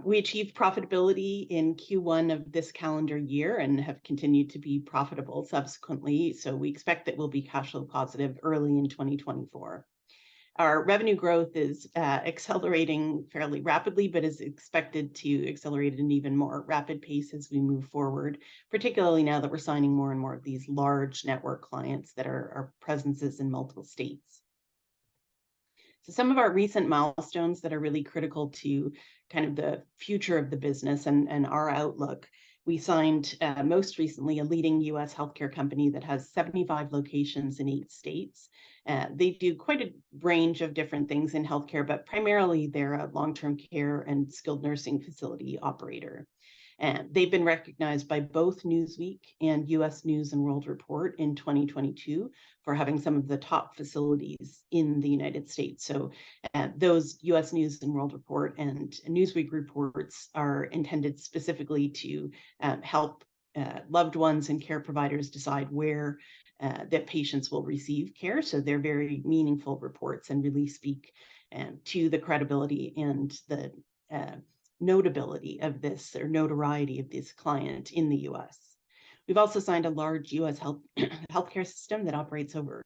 We achieved profitability in Q1 of this calendar year and have continued to be profitable subsequently. So we expect that we'll be cash flow positive early in 2024. Our revenue growth is accelerating fairly rapidly, but is expected to accelerate at an even more rapid pace as we move forward, particularly now that we're signing more and more of these large network clients that are presences in multiple states. So some of our recent milestones that are really critical to kind of the future of the business and our outlook. We signed most recently a leading US healthcare company that has 75 locations in 8 states. They do quite a range of different things in healthcare, but primarily they're a long-term care and skilled nursing facility operator. And they've been recognized by both Newsweek and US News and World Report in 2022 for having some of the top facilities in the United States. So those US News and World Report and Newsweek reports are intended specifically to help loved ones and care providers decide where that patients will receive care. So they're very meaningful reports and really speak to the credibility and the notability of this, or notoriety of this client in the US. We've also signed a large US healthcare system that operates over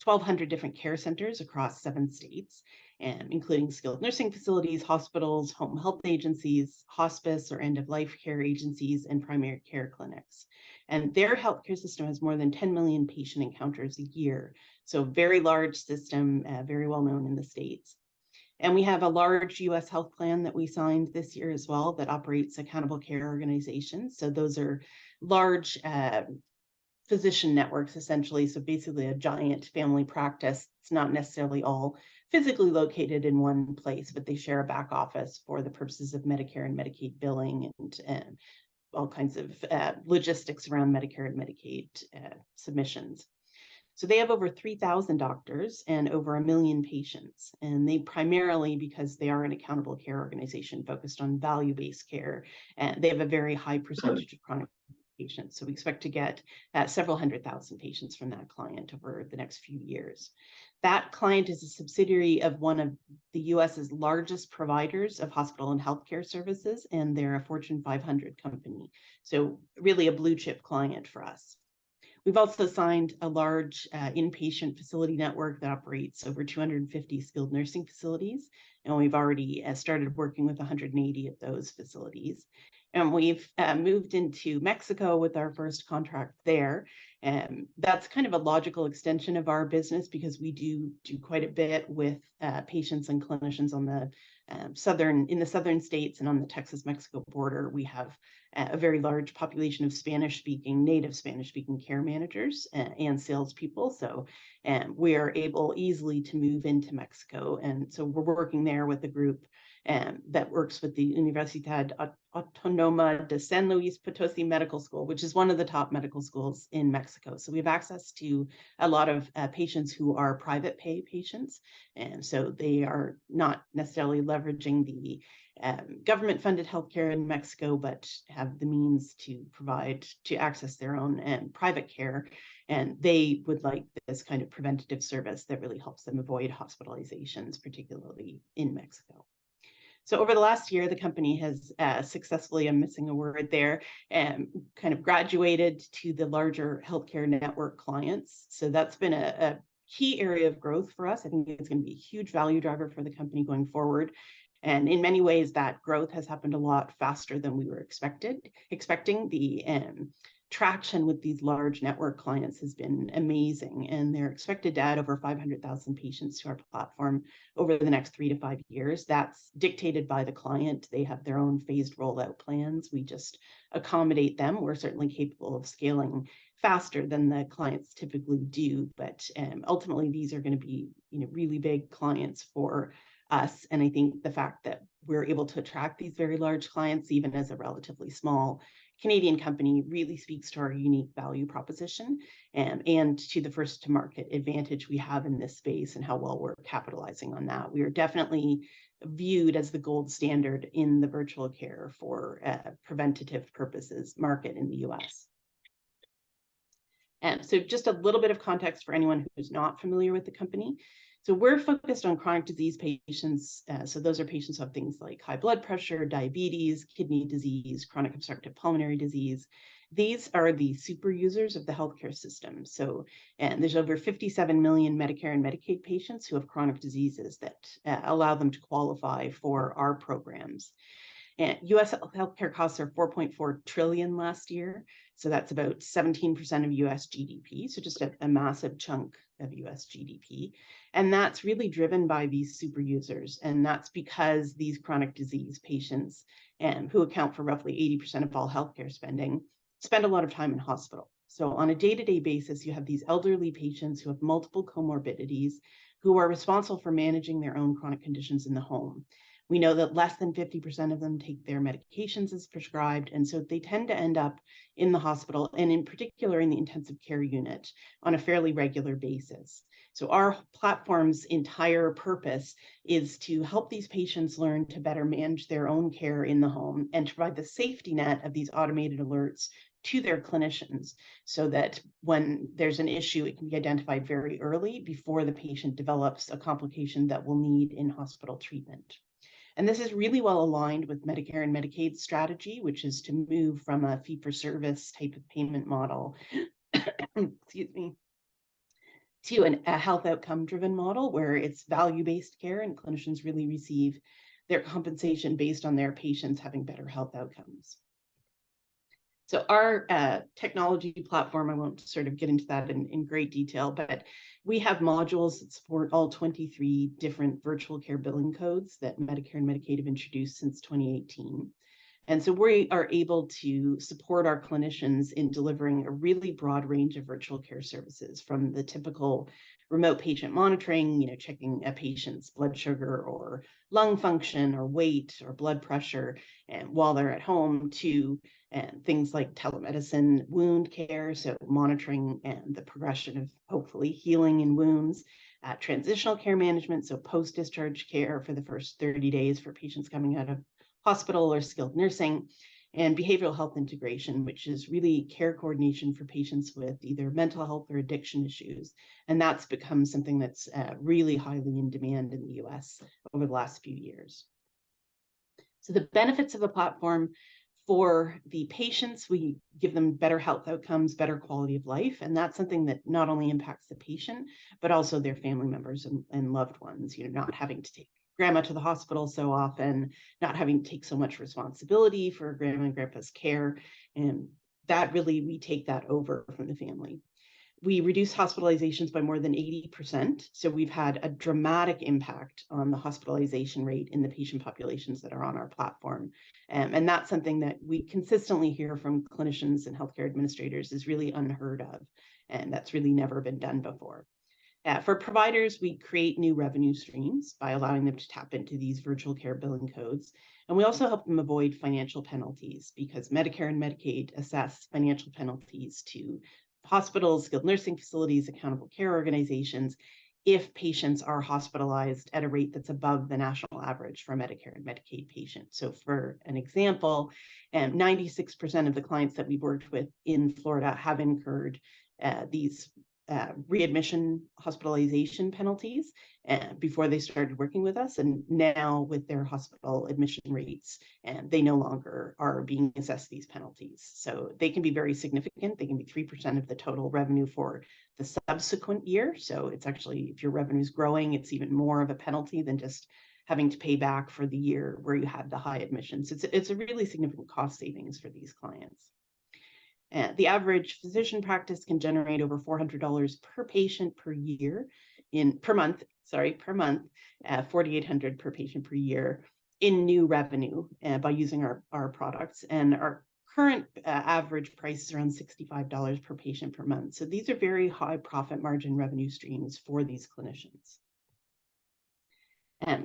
1,200 different care centers across 7 states, including skilled nursing facilities, hospitals, home health agencies, hospice or end-of-life care agencies, and primary care clinics. And their healthcare system has more than 10 million patient encounters a year. So very large system, very well known in the States. And we have a large US health plan that we signed this year as well that operates accountable care organizations. So those are large physician networks, essentially. So basically a giant family practice. It's not necessarily all physically located in one place, but they share a back office for the purposes of Medicare and Medicaid billing and all kinds of logistics around Medicare and Medicaid submissions. So they have over 3,000 doctors and over 1 million patients. And they primarily, because they are an accountable care organization focused on value-based care, they have a very high percentage of chronic patients. So we expect to get several 100,000 patients from that client over the next few years. That client is a subsidiary of one of the US's largest providers of hospital and healthcare services, and they're a Fortune 500 company. So really a blue chip client for us. We've also signed a large inpatient facility network that operates over 250 skilled nursing facilities, and we've already started working with 180 of those facilities. And we've moved into Mexico with our first contract there. And that's kind of a logical extension of our business because we do quite a bit with patients and clinicians on the in the southern states and on the Texas-Mexico border. We have a very large population of Spanish-speaking, native Spanish-speaking care managers and salespeople. So we are able easily to move into Mexico. And so we're working there with a group that works with the Universidad Autónoma de San Luis Potosí Medical School, which is one of the top medical schools in Mexico. So we have access to a lot of patients who are private pay patients. And so they are not necessarily leveraging the government-funded healthcare in Mexico, but have the means to access their own private care. And they would like this kind of preventative service that really helps them avoid hospitalizations, particularly in Mexico. So over the last year, the company has successfully, I'm missing a word there, kind of graduated to the larger healthcare network clients. So that's been a key area of growth for us. I think it's going to be a huge value driver for the company going forward. And in many ways, that growth has happened a lot faster than we were expecting. The traction with these large network clients has been amazing, and they're expected to add over 500,000 patients to our platform over the next 3 to 5 years. That's dictated by the client. They have their own phased rollout plans. We just accommodate them. We're certainly capable of scaling faster than the clients typically do, but ultimately these are going to be really big clients for us. And I think the fact that we're able to attract these very large clients, even as a relatively small Canadian company, really speaks to our unique value proposition and to the first to market advantage we have in this space and how well we're capitalizing on that. We are definitely viewed as the gold standard in the virtual care for preventative purposes market in the US. So just a little bit of context for anyone who's not familiar with the company. So we're focused on chronic disease patients. So those are patients who have things like high blood pressure, diabetes, kidney disease, chronic obstructive pulmonary disease. These are the super users of the healthcare system. So there's over 57 million Medicare and Medicaid patients who have chronic diseases that allow them to qualify for our programs. And US healthcare costs are 4.4 trillion last year. So that's about 17% of US GDP. So just a massive chunk of US GDP. And that's really driven by these super users. And that's because these chronic disease patients, who account for roughly 80% of all healthcare spending, spend a lot of time in hospital. So on a day-to-day basis, you have these elderly patients who have multiple comorbidities who are responsible for managing their own chronic conditions in the home. We know that less than 50% of them take their medications as prescribed, and so they tend to end up in the hospital, and in particular in the intensive care unit, on a fairly regular basis. So our platform's entire purpose is to help these patients learn to better manage their own care in the home and to provide the safety net of these automated alerts to their clinicians so that when there's an issue, it can be identified very early before the patient develops a complication that will need in-hospital treatment. And this is really well aligned with Medicare and Medicaid's strategy, which is to move from a fee-for-service type of payment model, excuse me, to a health outcome-driven model where it's value-based care and clinicians really receive their compensation based on their patients having better health outcomes. So our technology platform, I won't sort of get into that in great detail, but we have modules that support all 23 different virtual care billing codes that Medicare and Medicaid have introduced since 2018. And so we are able to support our clinicians in delivering a really broad range of virtual care services, from the typical remote patient monitoring, checking a patient's blood sugar or lung function or weight or blood pressure and while they're at home, to things like telemedicine wound care, so monitoring and the progression of hopefully healing in wounds, transitional care management, so post-discharge care for the first 30 days for patients coming out of hospital or skilled nursing, and behavioral health integration, which is really care coordination for patients with either mental health or addiction issues. And that's become something that's really highly in demand in the US over the last few years. So the benefits of the platform: for the patients, we give them better health outcomes, better quality of life, and that's something that not only impacts the patient, but also their family members and loved ones, not having to take grandma to the hospital so often, not having to take so much responsibility for grandma and grandpa's care. And that really, we take that over from the family. We reduce hospitalizations by more than 80%. So we've had a dramatic impact on the hospitalization rate in the patient populations that are on our platform. And that's something that we consistently hear from clinicians and healthcare administrators is really unheard of. And that's really never been done before. For providers, we create new revenue streams by allowing them to tap into these virtual care billing codes. And we also help them avoid financial penalties, because Medicare and Medicaid assess financial penalties to hospitals, skilled nursing facilities, accountable care organizations, if patients are hospitalized at a rate that's above the national average for a Medicare and Medicaid patient. So for an example, 96% of the clients that we've worked with in Florida have incurred these readmission hospitalization penalties before they started working with us. And now with their hospital admission rates, they no longer are being assessed these penalties. So they can be very significant. They can be 3% of the total revenue for the subsequent year. So it's actually, if your revenue is growing, it's even more of a penalty than just having to pay back for the year where you had the high admissions. It's a really significant cost savings for these clients. The average physician practice can generate over $400 per patient per month, $4,800 per patient per year in new revenue by using our products. And our current average price is around $65 per patient per month. So these are very high profit margin revenue streams for these clinicians.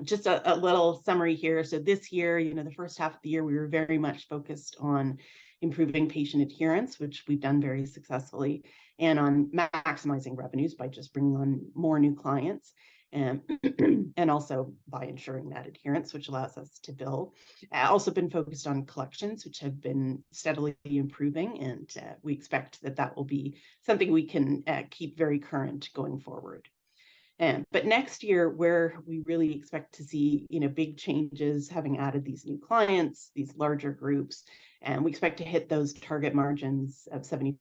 Just a little summary here. So this year, the first half of the year, we were very much focused on improving patient adherence, which we've done very successfully, and on maximizing revenues by just bringing on more new clients. and also by ensuring that adherence, which allows us to bill. Also been focused on collections, which have been steadily improving, and we expect that that will be something we can keep very current going forward. But next year, where we really expect to see, big changes, having added these new clients, these larger groups, and we expect to hit those target margins of 75%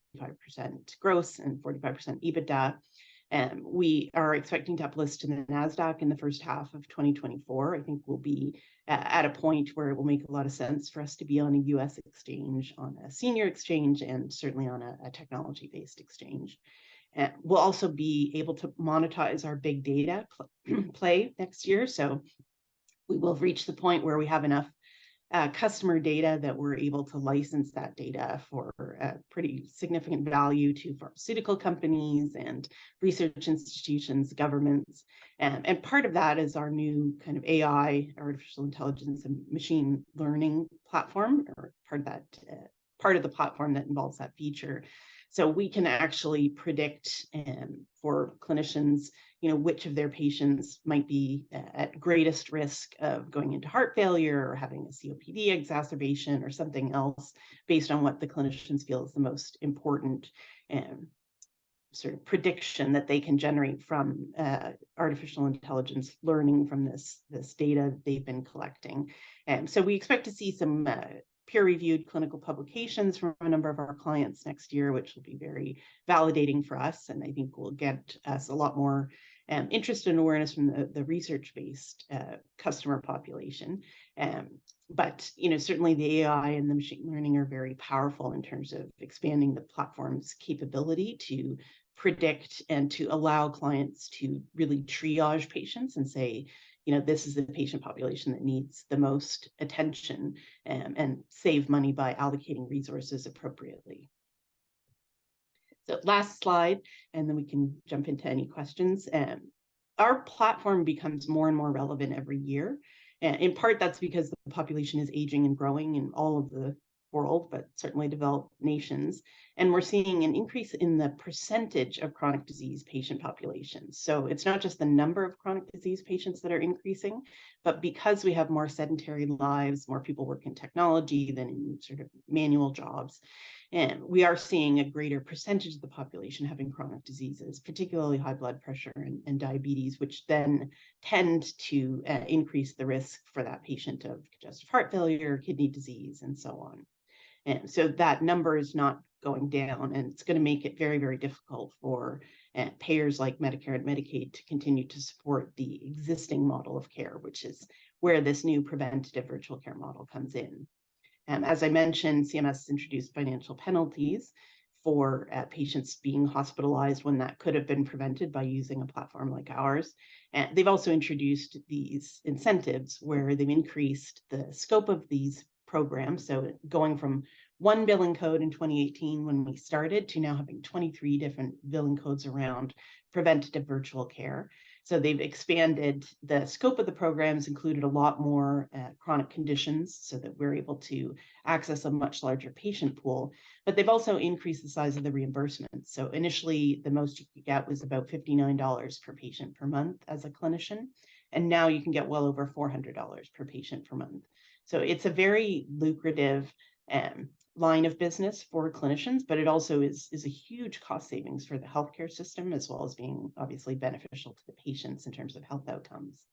gross and 45% EBITDA. We are expecting to uplist to the NASDAQ in the first half of 2024. I think we'll be at a point where it will make a lot of sense for us to be on a US exchange, on a senior exchange, and certainly on a technology-based exchange. We'll also be able to monetize our big data play next year. So we will reach the point where we have enough customer data that we're able to license that data for pretty significant value to pharmaceutical companies and research institutions, governments. And part of that is our new kind of AI, artificial intelligence and machine learning platform, or part of the platform that involves that feature. So we can actually predict for clinicians, which of their patients might be at greatest risk of going into heart failure or having a COPD exacerbation or something else, based on what the clinicians feel is the most important sort of prediction that they can generate from artificial intelligence learning from this data they've been collecting. So we expect to see some peer-reviewed clinical publications from a number of our clients next year, which will be very validating for us, and I think will get us a lot more interest and awareness from the research-based customer population. But certainly the AI and the machine learning are very powerful in terms of expanding the platform's capability to predict and to allow clients to really triage patients and say, this is the patient population that needs the most attention, and save money by allocating resources appropriately. So last slide, and then we can jump into any questions. Our platform becomes more and more relevant every year. In part, that's because the population is aging and growing in all of the world, but certainly developed nations. And we're seeing an increase in the percentage of chronic disease patient populations. So it's not just the number of chronic disease patients that are increasing, but because we have more sedentary lives, more people work in technology than in sort of manual jobs, and we are seeing a greater percentage of the population having chronic diseases, particularly high blood pressure and diabetes, which then tend to increase the risk for that patient of congestive heart failure, kidney disease, and so on. And so that number is not going down, and it's going to make it very, very difficult for payers like Medicare and Medicaid to continue to support the existing model of care, which is where this new preventative virtual care model comes in. As I mentioned, CMS introduced financial penalties for patients being hospitalized when that could have been prevented by using a platform like ours. And they've also introduced these incentives where they've increased the scope of these programs. So going from one billing code in 2018 when we started to now having 23 different billing codes around preventative virtual care. So they've expanded the scope of the programs, included a lot more chronic conditions so that we're able to access a much larger patient pool, but they've also increased the size of the reimbursement. So initially, the most you could get was about $59 per patient per month as a clinician, and now you can get well over $400 per patient per month. So it's a very lucrative line of business for clinicians, but it also is a huge cost savings for the healthcare system, as well as being obviously beneficial to the patients in terms of health outcomes.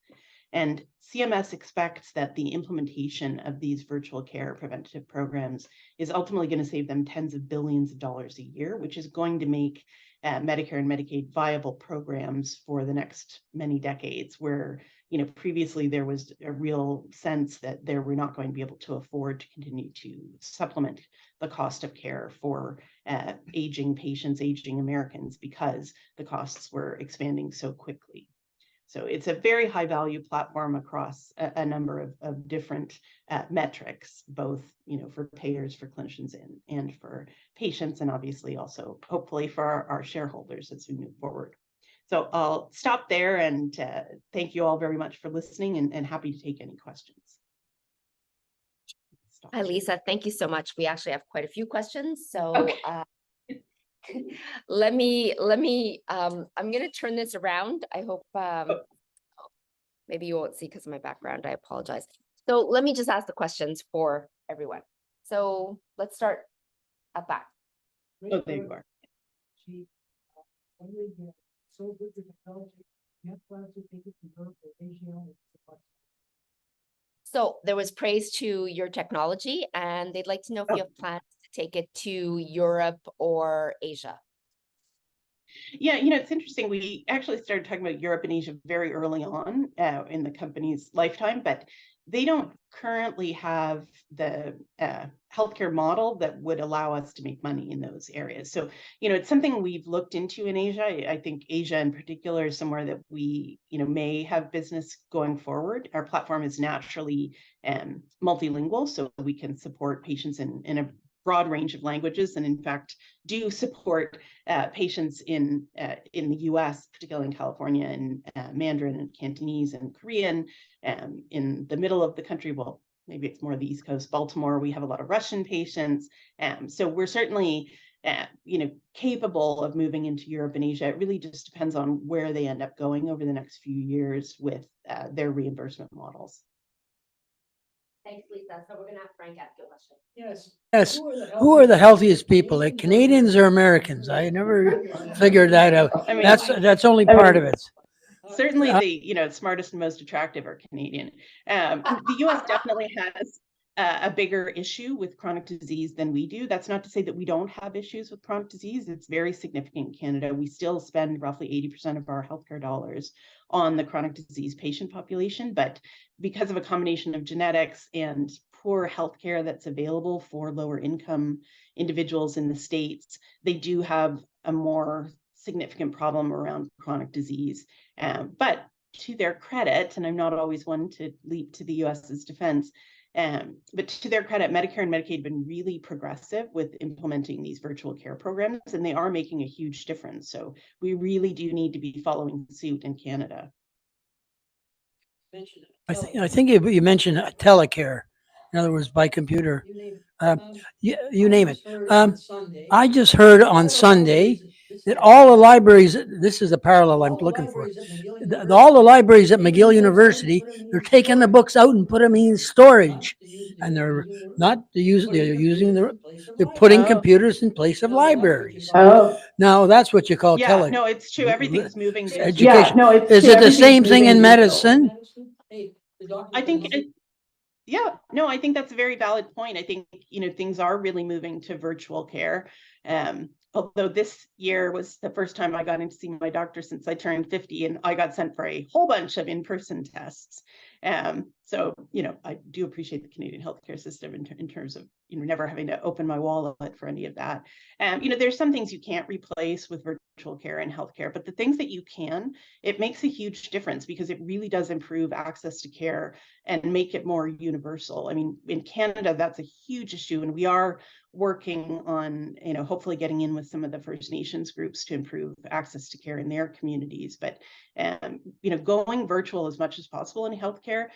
And CMS expects that the implementation of these virtual care preventative programs is ultimately going to save them tens of billions of dollars a year, which is going to make Medicare and Medicaid viable programs for the next many decades, where previously there was a real sense that they were not going to be able to afford to continue to supplement the cost of care for aging patients, aging Americans, because the costs were expanding so quickly. So it's a very high value platform across a number of different metrics, both for payers, for clinicians, and for patients, and obviously also hopefully for our shareholders as we move forward. So I'll stop there, and thank you all very much for listening, and happy to take any questions. Hi, Lisa. Thank you so much. We actually have quite a few questions. So okay. let me I'm going to turn this around. I hope Maybe you won't see because of my background. I apologize. So let me just ask the questions for everyone. So let's start at back. Oh, there you are. So there was praise to your technology, and they'd like to know if you Oh. have plans to take it to Europe or Asia. Yeah, it's interesting. We actually started talking about Europe and Asia very early on in the company's lifetime, but they don't currently have the healthcare model that would allow us to make money in those areas. So, it's something we've looked into in Asia. I think Asia in particular is somewhere that we, may have business going forward. Our platform is naturally multilingual, so we can support patients in a broad range of languages, and in fact do support patients in the US, particularly in California, in Mandarin and Cantonese and Korean. In the middle of the country, well, maybe it's more the East Coast, Baltimore, we have a lot of Russian patients. So we're certainly capable of moving into Europe and Asia. It really just depends on where they end up going over the next few years with their reimbursement models. Thanks, Lisa. So we're going to have Frank ask you a question. Yes. Who are the healthiest people, like Canadians or Americans? I never figured that out. I mean, That's only part of it. Certainly the smartest and most attractive are Canadian. The US definitely has a bigger issue with chronic disease than we do. That's not to say that we don't have issues with chronic disease. It's very significant in Canada. We still spend roughly 80% of our healthcare dollars on the chronic disease patient population, but because of a combination of genetics and poor healthcare that's available for lower income individuals in the States, they do have a more significant problem around chronic disease. But to their credit, and I'm not always one to leap to the US's defense, but to their credit, Medicare and Medicaid have been really progressive with implementing these virtual care programs, and they are making a huge difference. So we really do need to be following suit in Canada. I think you mentioned telecare. In other words, by computer. You name it. I just heard on Sunday that all the libraries, this is the parallel I'm looking for, all the libraries at McGill University, they're taking the books out and put them in storage. And they're putting computers in place of libraries. Oh, Now, that's what you call Yeah, no, it's true. Everything's moving to education. yeah, no, it's Is true. it the same Everything's thing in moving digital. medicine? I think yeah, no, I think that's a very valid point. I think, things are really moving to virtual care. Although this year was the first time I got in to see my doctor since I turned 50, and I got sent for a whole bunch of in-person tests. So, I do appreciate the Canadian healthcare system in terms of, never having to open my wallet for any of that. There's some things you can't replace with virtual care and healthcare, but the things that you can, it makes a huge difference because it really does improve access to care and make it more universal. I mean, in Canada, that's a huge issue, and we are working on, hopefully getting in with some of the First Nations groups to improve access to care in their communities. But, going virtual as much as possible in healthcare,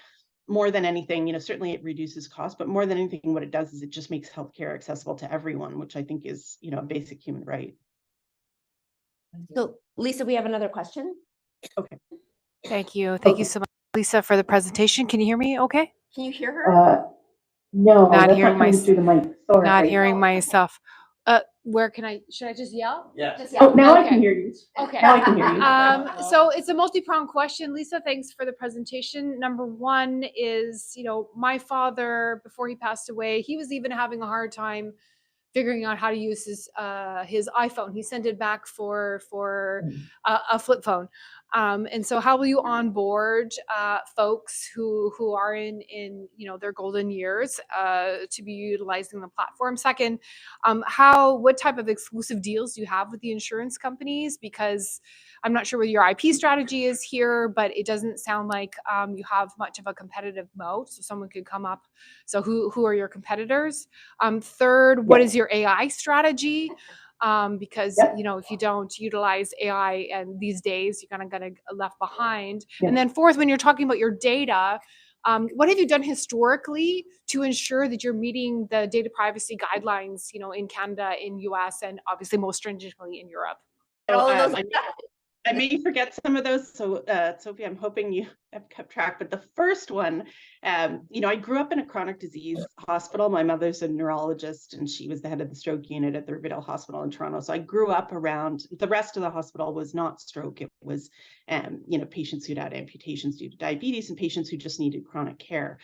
more than anything, certainly it reduces costs, but more than anything, what it does is it just makes healthcare accessible to everyone, which I think is, a basic human right. So Lisa, we have another question. Okay. Thank you. Thank you so much, Lisa, for the presentation. Can you hear me okay? Can you hear her? No, Not that's hearing not coming through the mic. Sorry. Not hearing myself. Should I just yell? Yeah. Oh, now I Okay. can hear you. Okay. Now I can hear you. So it's a multi-pronged question. Lisa, thanks for the presentation. Number one is, my father, before he passed away, he was even having a hard time figuring out how to use his iPhone. He sent it back for a flip phone. And so how will you onboard folks who are in their golden years to be utilizing the platform? Second, what type of exclusive deals do you have with the insurance companies? Because I'm not sure what your IP strategy is here, but it doesn't sound like you have much of a competitive moat. So someone could come up. So who are your competitors? Third, what is your AI strategy? Because if you don't utilize AI and these days, you're gonna get left behind. And then fourth, when you're talking about your data, what have you done historically to ensure that you're meeting the data privacy guidelines, in Canada, in US, and obviously most stringently in Europe? All of those. I may forget some of those. So, Sophie, I'm hoping you have kept track. But the first one, I grew up in a chronic disease hospital. My mother's a neurologist, and she was the head of the stroke unit at the Reid Hospital in Toronto. So I grew up around, the rest of the hospital was not stroke. It was, patients who'd had amputations due to diabetes and patients who just needed chronic care.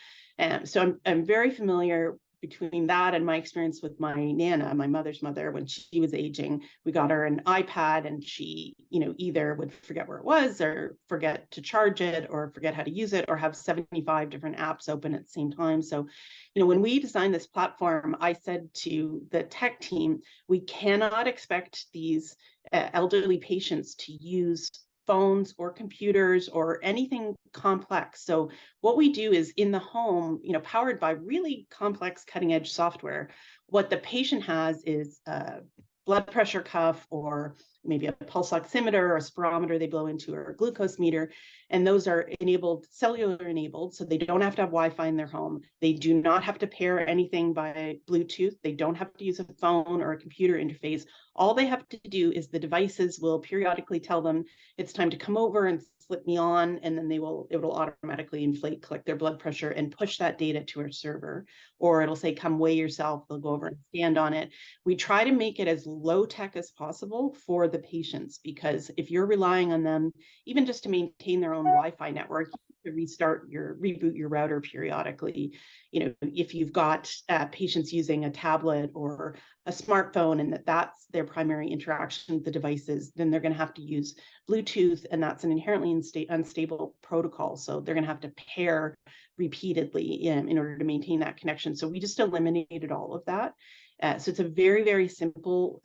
So I'm very familiar between that and my experience with my Nana, my mother's mother, when she was aging. We got her an iPad, and she, either would forget where it was or forget to charge it or forget how to use it or have 75 different apps open at the same time. So, when we designed this platform, I said to the tech team, we cannot expect these elderly patients to use phones or computers or anything complex. So what we do is in the home, powered by really complex cutting edge software, what the patient has is a blood pressure cuff or maybe a pulse oximeter or a spirometer they blow into, or a glucose meter. And those are enabled, cellular enabled, so they don't have to have Wi-Fi in their home. They do not have to pair anything by Bluetooth. They don't have to use a phone or a computer interface. All they have to do is the devices will periodically tell them it's time to come over and slip me on, and then it will automatically inflate, collect their blood pressure and push that data to our server. Or it'll say, come weigh yourself. They'll go over and stand on it. We try to make it as low tech as possible for the patients, because if you're relying on them, even just to maintain their own Wi-Fi network, to reboot your router periodically. If you've got patients using a tablet or a smartphone and that's their primary interaction with the devices, then they're going to have to use Bluetooth, and that's an inherently unstable protocol. So they're going to have to pair repeatedly in order to maintain that connection. So we just eliminated all of that. So it's a very, very simple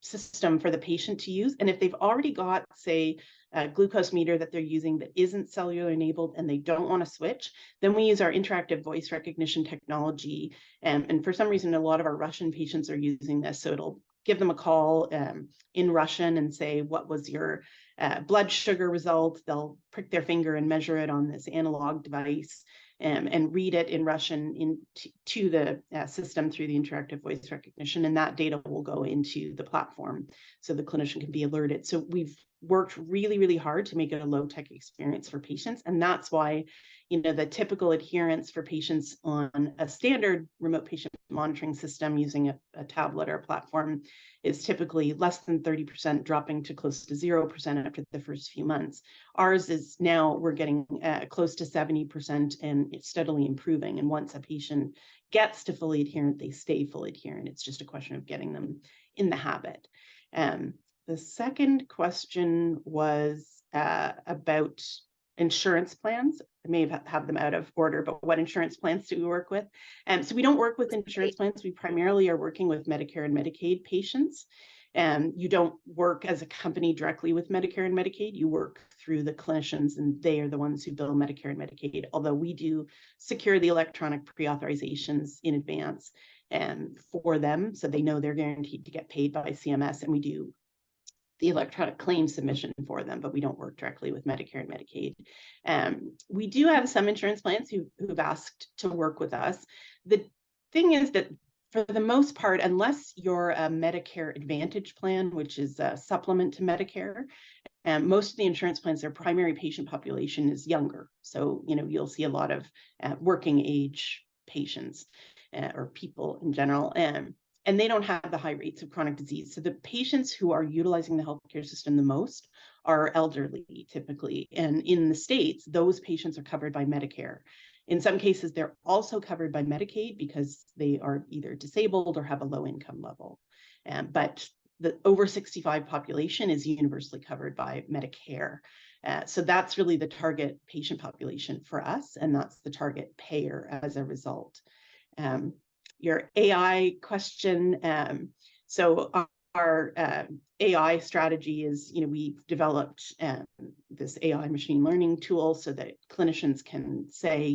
system for the patient to use. And if they've already got, say, a glucose meter that they're using that isn't cellular enabled and they don't want to switch, then we use our interactive voice recognition technology. And for some reason, a lot of our Russian patients are using this. So it'll give them a call in Russian and say, what was your blood sugar result? They'll prick their finger and measure it on this analog device. And read it in Russian to the system through the interactive voice recognition, and that data will go into the platform so the clinician can be alerted. So we've worked really, really hard to make it a low-tech experience for patients, and that's why the typical adherence for patients on a standard remote patient monitoring system using a tablet or a platform is typically less than 30%, dropping to close to 0% after the first few months. Ours is now, we're getting close to 70%, and it's steadily improving. And once a patient gets to fully adherent, they stay fully adherent. It's just a question of getting them in the habit. The second question was about insurance plans. I may have them out of order, but what insurance plans do we work with? So we don't work with insurance plans. We primarily are working with Medicare and Medicaid patients. You don't work as a company directly with Medicare and Medicaid. You work through the clinicians, and they are the ones who bill Medicare and Medicaid, although we do secure the electronic pre-authorizations in advance for them, so they know they're guaranteed to get paid by CMS, and we do the electronic claim submission for them, but we don't work directly with Medicare and Medicaid. We do have some insurance plans who've asked to work with us. The thing is that for the most part, unless you're a Medicare Advantage plan, which is a supplement to Medicare, most of the insurance plans, their primary patient population is younger. So, you'll see a lot of working age patients or people in general. And they don't have the high rates of chronic disease. So the patients who are utilizing the healthcare system the most are elderly, typically. And in the States, those patients are covered by Medicare. In some cases, they're also covered by Medicaid because they are either disabled or have a low income level. But the over 65 population is universally covered by Medicare. So that's really the target patient population for us, and that's the target payer as a result. Your AI question. So our AI strategy is, we've developed this AI machine learning tool so that clinicians can say,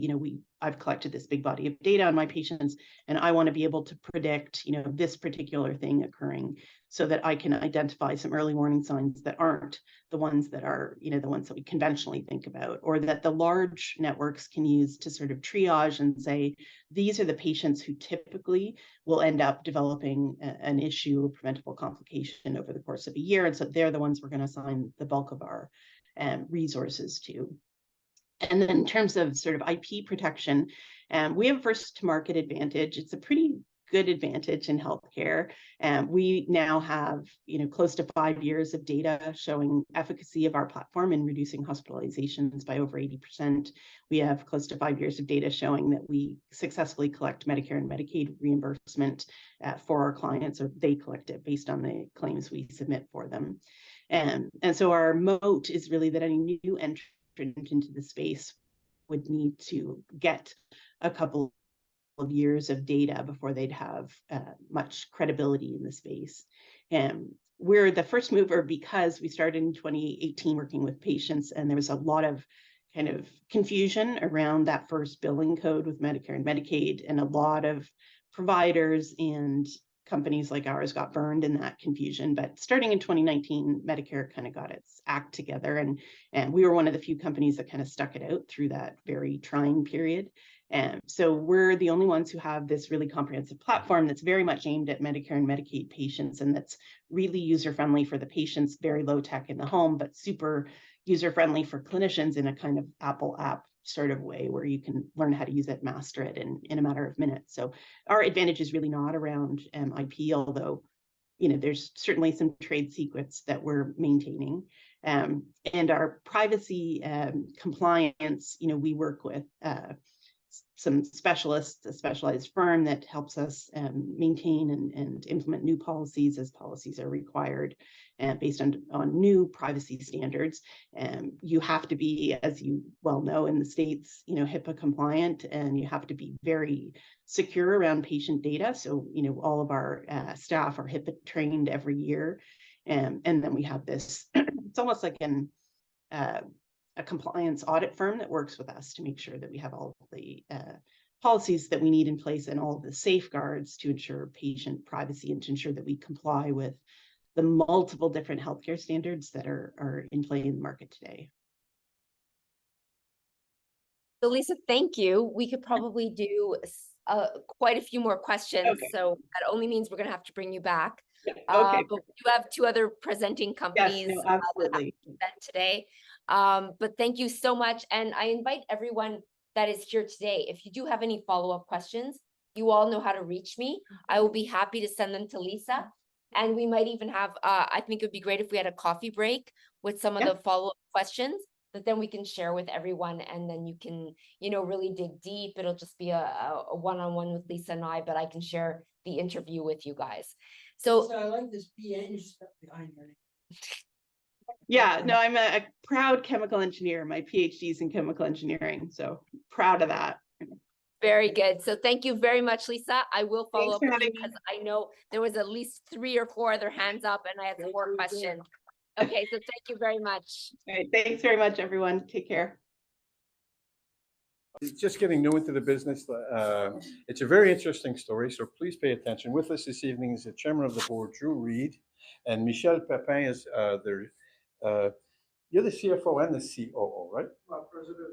I've collected this big body of data on my patients, and I want to be able to predict, this particular thing occurring, so that I can identify some early warning signs that aren't the ones that are, the ones that we conventionally think about, or that the large networks can use to sort of triage and say, these are the patients who typically will end up developing an issue, a preventable complication over the course course of a year. And so they're the ones we're going to assign the bulk of our resources to. And then in terms of sort of IP protection, we have first to market advantage. It's a pretty good advantage in healthcare. We now have, close to 5 years of data showing efficacy of our platform in reducing hospitalizations by over 80%. We have close to 5 years of data showing that we successfully collect Medicare and Medicaid reimbursement for our clients, or they collect it based on the claims we submit for them. And so our moat is really that any new entrant into the space would need to get a couple of years of data before they'd have much credibility in the space. And we're the first mover because we started in 2018 working with patients, and there was a lot of kind of confusion around that first billing code with Medicare and Medicaid, and a lot of providers and companies like ours got burned in that confusion. But starting in 2019, Medicare kind of got its act together, and we were one of the few companies that kind of stuck it out through that very trying period. And so we're the only ones who have this really comprehensive platform that's very much aimed at Medicare and Medicaid patients, and that's really user-friendly for the patients, very low tech in the home, but super user-friendly for clinicians in a kind of Apple app sort of way where you can learn how to use it, master it in a matter of minutes. So our advantage is really not around IP, although there's certainly some trade secrets that we're maintaining. And our privacy compliance, we work with some specialists, a specialized firm that helps us maintain and implement new policies as policies are required based on new privacy standards. You have to be, as you well know, in the States, HIPAA compliant, and you have to be very secure around patient data. So, all of our staff are HIPAA trained every year. And then we have this, it's almost like a compliance audit firm that works with us to make sure that we have all of the policies that we need in place and all of the safeguards to ensure patient privacy and to ensure that we comply with the multiple different healthcare standards that are in play in the market today. So Lisa, thank you. We could probably do quite a few more questions. Okay. So that only means we're going to have to bring you back. Okay. But we do have 2 other presenting companies Yes, no, absolutely. today. But thank you so much. And I invite everyone that is here today, if you do have any follow-up questions, you all know how to reach me. I will be happy to send them to Lisa. And we might even have, I think it would be great if we had a coffee break with some of the follow-up questions that then we can share with everyone. And then you can, really dig deep. It'll just be a one-on-one with Lisa and I, but I can share the interview with you guys. So I like this PN stuff behind your name. Yeah, no, I'm a proud chemical engineer. My PhD is in chemical engineering, so proud of that. very good. So thank you very much, Lisa. I will follow Thanks up for with you having me. because I know there was at least 3 or 4 other hands up and I had 4 questions. Okay, so thank you very much. All right, thanks very much, everyone. Take care. Just getting new into the business. It's a very interesting story, so please pay attention. With us this evening is the chairman of the board, Reid, and Michel Pepin is you're the CFO and the COO, right? President.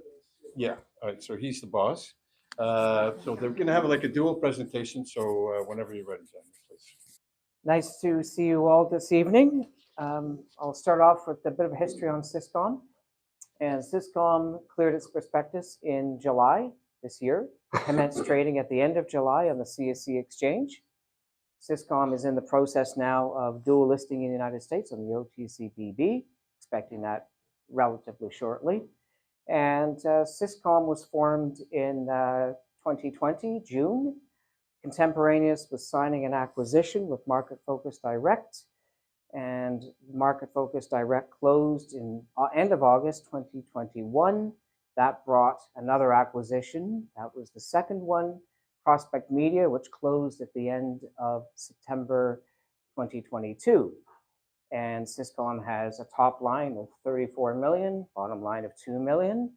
Yeah, all right, so he's the boss. So they're going to have like a dual presentation, so whenever you're ready, Jen, please. Nice to see you all this evening. I'll start off with a bit of history on Ciscom. And Ciscom cleared its prospectus in July this year, commenced trading at the end of July on the CISC exchange. Ciscom is in the process now of dual listing in the United States on the OTCBB, expecting that relatively shortly. And Ciscom was formed in 2020, June, contemporaneous with signing an acquisition with Market Focus Direct. And Market Focus Direct closed in end of August 2021. That brought another acquisition. That was the second one, Prospect Media, which closed at the end of September 2022. And Ciscom has a top line of 34 million, bottom line of 2 million.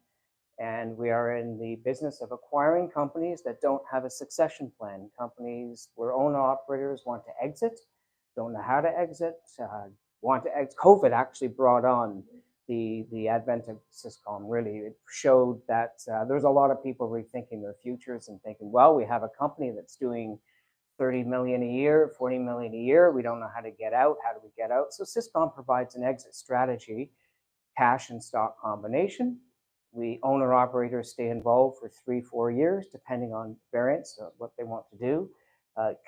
And we are in the business of acquiring companies that don't have a succession plan, companies where owner-operators want to exit, don't know how to exit, want to exit. COVID actually brought on the advent of Ciscom. Really, it showed that there's a lot of people rethinking their futures and thinking, well, we have a company that's doing 30 million a year, 40 million a year. We don't know how to get out. How do we get out? So Ciscom provides an exit strategy, cash and stock combination. We owner-operators stay involved for 3-4 years, depending on variants of what they want to do.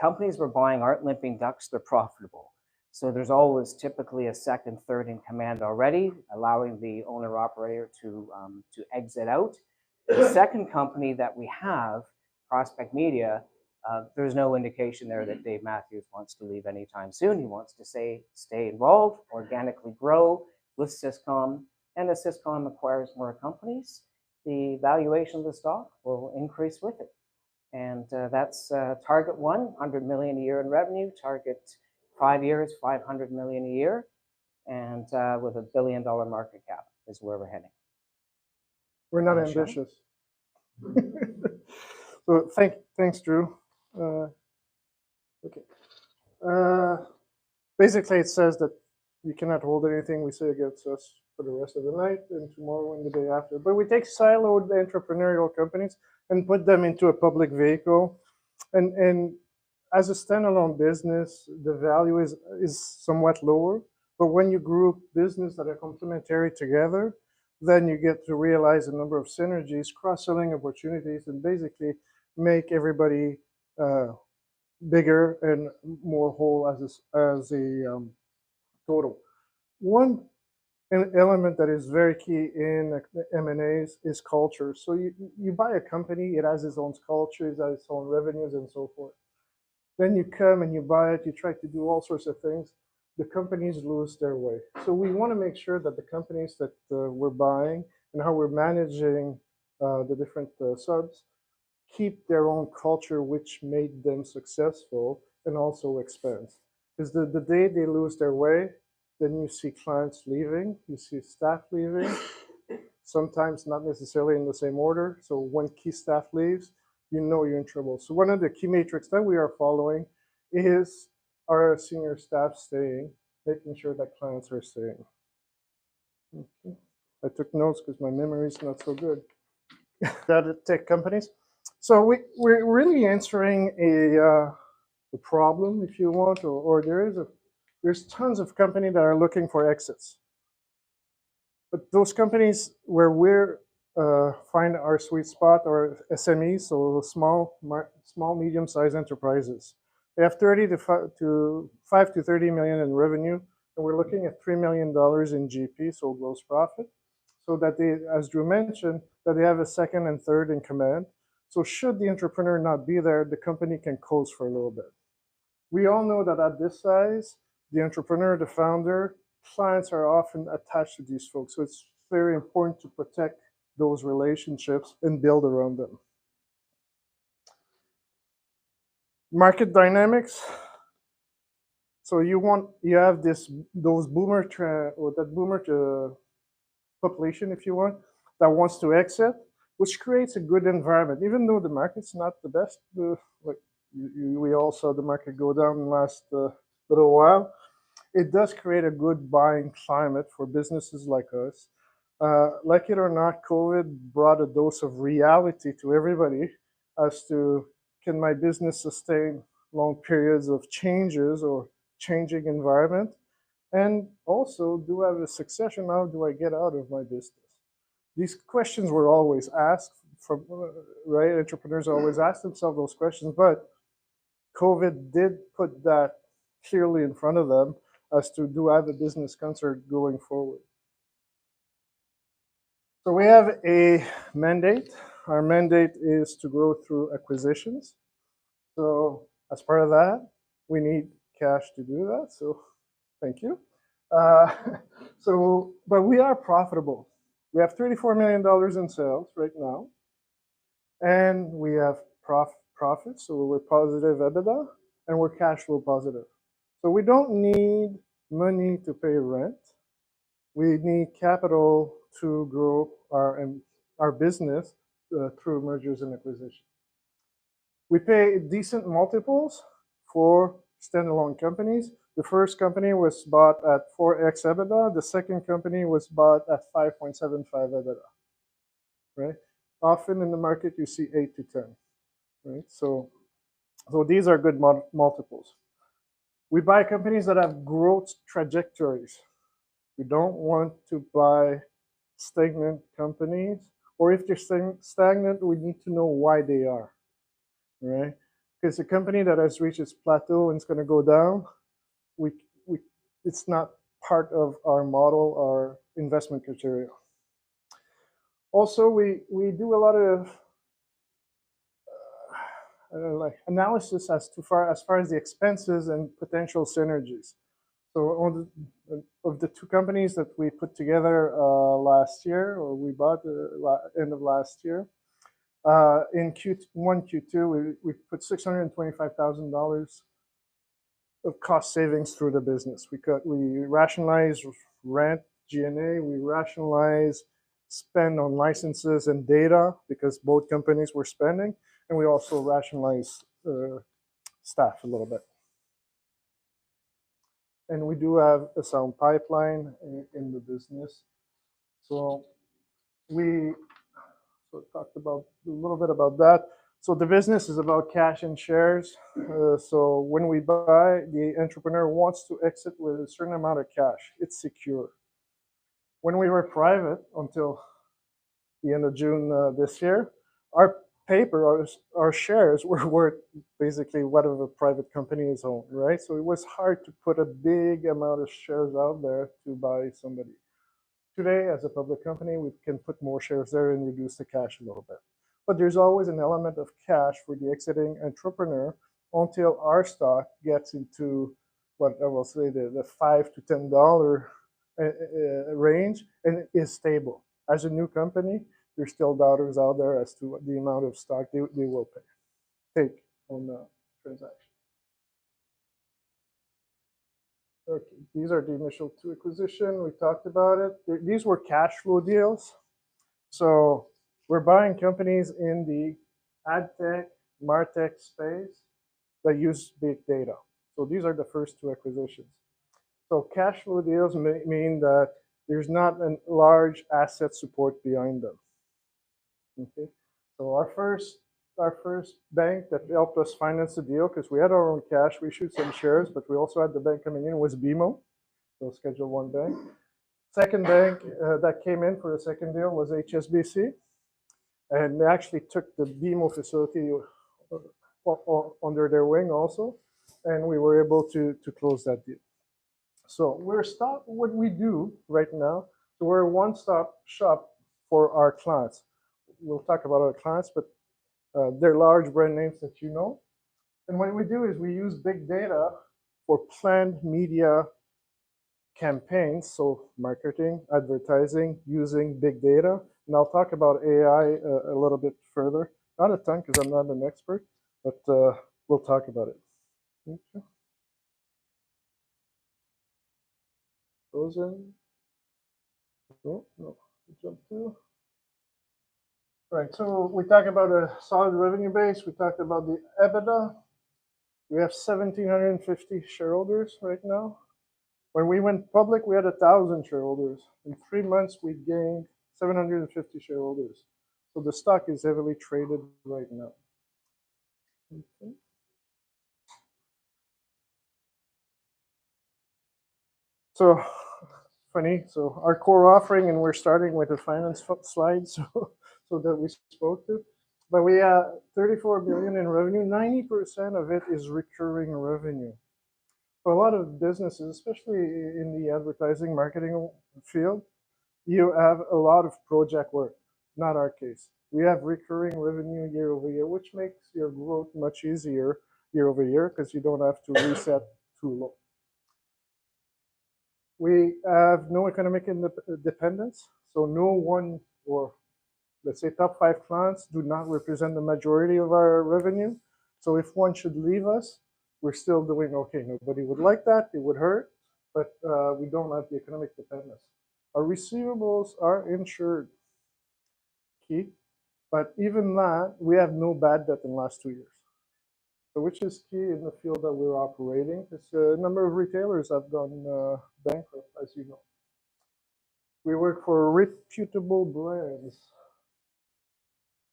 Companies we're buying aren't limping ducks, they're profitable. So there's always typically a second, third in command already, allowing the owner-operator to exit out. The second company that we have, Prospect Media, there's no indication there that Dave Matthews wants to leave anytime soon. He wants to stay involved, organically grow with Ciscom. And as Ciscom acquires more companies, the valuation of the stock will increase with it. And that's target 100 million a year in revenue, target 5 years, 500 million a year, and with $1 billion market cap is where we're heading. We're not Michel? ambitious. So thanks, Drew. Okay. Basically, it says that you cannot hold anything we say against us for the rest of the night and tomorrow and the day after. But we take siloed entrepreneurial companies and put them into a public vehicle. And as a standalone business, the value is somewhat lower. But when you group business that are complementary together, then you get to realize a number of synergies, cross-selling opportunities, and basically make everybody bigger and more whole as a total. One element that is very key in M&As is culture. So you buy a company, it has its own culture, it has its own revenues and so forth. Then you come and you buy it, you try to do all sorts of things. The companies lose their way. So we want to make sure that the companies that we're buying and how we're managing the different subs keep their own culture, which made them successful and also expands. Because the day they lose their way, then you see clients leaving, you see staff leaving, sometimes not necessarily in the same order. So when key staff leaves, you know you're in trouble. So one of the key metrics that we are following is our senior staff staying, making sure that clients are staying. Okay. I took notes because my memory is not so good. That tech companies. So we're really answering a problem, if you want, or there's tons of companies that are looking for exits. But those companies where we're find our sweet spot are SMEs, so small, medium-sized enterprises. They have 5 to 30 million in revenue, and we're looking at $3 million in GP, so gross profit, so that they, as Drew mentioned, that they have a second and third in command. So should the entrepreneur not be there, the company can coast for a little bit. We all know that at this size, the entrepreneur, the founder, clients are often attached to these folks. So it's very important to protect those relationships and build around them. Market dynamics. So you have those boomer trend, or that boomer population, if you want, that wants to exit, which creates a good environment, even though the market's not the best. We all saw the market go down the last little while. It does create a good buying climate for businesses like us. Like it or not, COVID brought a dose of reality to everybody as to, can my business sustain long periods of changes or changing environment? And also, do I have a succession? How do I get out of my business? These questions were always asked, right? Entrepreneurs always ask themselves those questions, but COVID did put that clearly in front of them as to, do I have a business concern going forward? So we have a mandate. Our mandate is to grow through acquisitions. So as part of that, we need cash to do that. So thank you. But we are profitable. We have $34 million in sales right now. And we have profits, so we're positive EBITDA, and we're cash flow positive. So we don't need money to pay rent. We need capital to grow our business through mergers and acquisitions. We pay decent multiples for standalone companies. The first company was bought at 4x EBITDA. The second company was bought at 5.75 EBITDA, right? Often in the market, you see 8 to 10, right? So So these are good multiples. We buy companies that have growth trajectories. We don't want to buy stagnant companies, or if they're stagnant, we need to know why they are, right? Because a company that has reached its plateau and it's going to go down, it's not part of our model, our investment criteria. Also, we do a lot of analysis as far as the expenses and potential synergies. So of the two companies that we put together last year, or we bought end of last year, in Q1, Q2, we put $625,000 of cost savings through the business. We rationalize rent, G&A, we rationalize spend on licenses and data because both companies were spending, and we also rationalize staff a little bit. And we do have a sound pipeline in the business. So we talked about a little bit about that. So the business is about cash and shares. So when we buy, the entrepreneur wants to exit with a certain amount of cash. It's secure. When we were private until the end of June this year, our paper, our shares were worth basically whatever private company is owned, right? So it was hard to put a big amount of shares out there to buy somebody. Today, as a public company, we can put more shares there and reduce the cash a little bit. But there's always an element of cash for the exiting entrepreneur until our stock gets into what I will say the $5 to $10 range and it is stable. As a new company, there's still doubters out there as to the amount of stock they will take on the transaction. Okay, these are the initial two acquisitions. We talked about it. These were cash flow deals. So we're buying companies in the ad tech, martech space that use big data. So these are the first two acquisitions. So cash flow deals mean that there's not a large asset support behind them. Okay, so our first bank that helped us finance the deal, because we had our own cash, we issued some shares, but we also had the bank coming in, was BMO, so Schedule 1 bank. Second bank that came in for the second deal was HSBC, and they actually took the BMO facility under their wing also, and we were able to close that deal. So what we do right now, so we're a one-stop shop for our clients. We'll talk about our clients, but they're large brand names that you know. And what we do is we use big data for planned media campaigns, so marketing, advertising, using big data. And I'll talk about AI a little bit further. Not a ton, because I'm not an expert, but we'll talk about it. Okay. Goes in. Oh, no, jump to. Right, so we talked about a solid revenue base. We talked about the EBITDA. We have 1,750 shareholders right now. When we went public, we had 1,000 shareholders. In 3 months, we gained 750 shareholders. So the stock is heavily traded right now. Okay. So funny. So our core offering, and we're starting with a finance slide, so that we spoke to. But we have 34 billion in revenue. 90% of it is recurring revenue. For a lot of businesses, especially in the advertising marketing field, you have a lot of project work. Not our case. We have recurring revenue year over year, which makes your growth much easier year over year because you don't have to reset too low. We have no economic dependence, so no one, or let's say top 5 clients do not represent the majority of our revenue. So if one should leave us, we're still doing okay. Nobody would like that, it would hurt, but we don't have the economic dependence. Our receivables are insured, key, but even that, we have no bad debt in the last 2 years. So which is key in the field that we're operating, because a number of retailers have gone bankrupt, as you know. We work for reputable brands.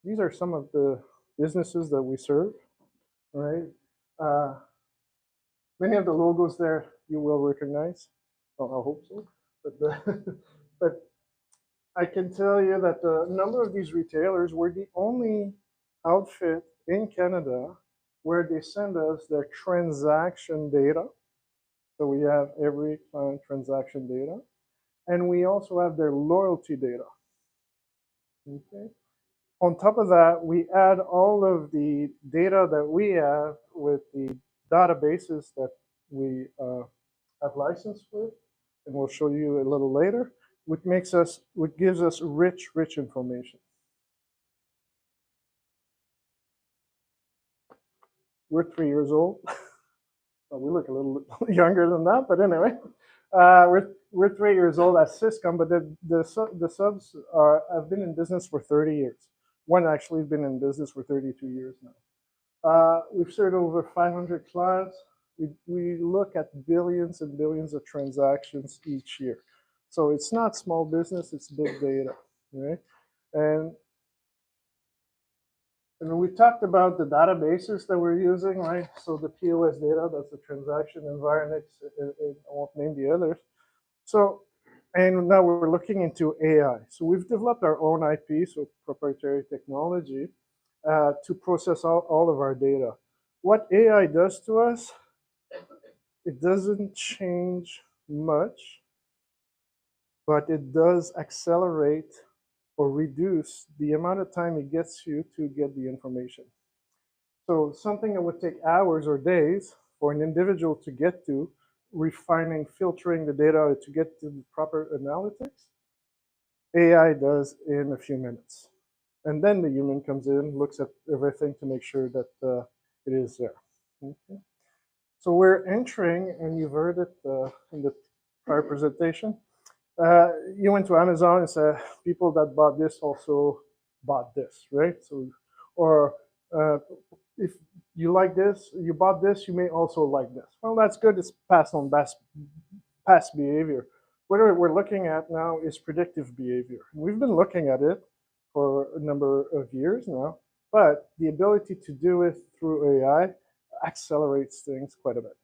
These are some of the businesses that we serve, right? many of the logos there you will recognize. Well, I hope so. But I can tell you that a number of these retailers were the only outfit in Canada where they send us their transaction data. So we have every client transaction data. And we also have their loyalty data. Okay. On top of that, we add all of the data that we have with the databases that we have licensed with, and we'll show you a little later, which gives us rich information. We're 3 years old. Well, we look a little younger than that, but anyway, we're 3 years old at Ciscom, but the subs have been in business for 30 years. One actually has been in business for 32 years now. We've served over 500 clients. We look at billions and billions of transactions each year. So it's not small business, it's big data, right? And we talked about the databases that we're using, right? So the POS data, that's the transaction environment, I won't name the others. So, and now we're looking into AI. So we've developed our own IP, so proprietary technology, to process all of our data. What AI does to us, it doesn't change much, but it does accelerate or reduce the amount of time it gets you to get the information. So something that would take hours or days for an individual to get to, refining, filtering the data to get to the proper analytics, AI does in a few minutes. And then the human comes in, looks at everything to make sure that it is there. Okay. So we're entering, and you've heard it in the prior presentation, you went to Amazon and said, people that bought this also bought this, right? So, or if you like this, you bought this, you may also like this. Well, that's good. It's passed on past behavior. What we're looking at now is predictive behavior. We've been looking at it for a number of years now, but the ability to do it through AI accelerates things quite a bit.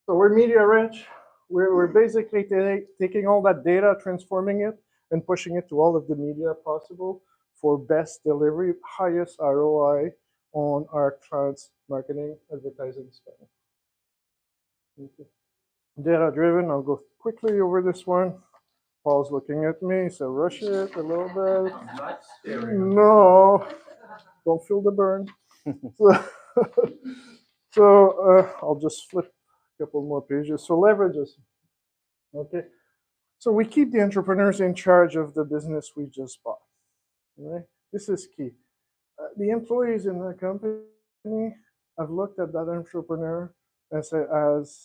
So we're media rich. We're basically taking all that data, transforming it, and pushing it to all of the media possible for best delivery, highest ROI on our clients' marketing advertising spend. Okay. Data driven, I'll go quickly over this one. Paul's looking at me, so rush it a little bit. No, don't feel the burn. So I'll just flip a couple more pages. So leverages. Okay. So we keep the entrepreneurs in charge of the business we just bought. Right? This is key. The employees in the company have looked at that entrepreneur as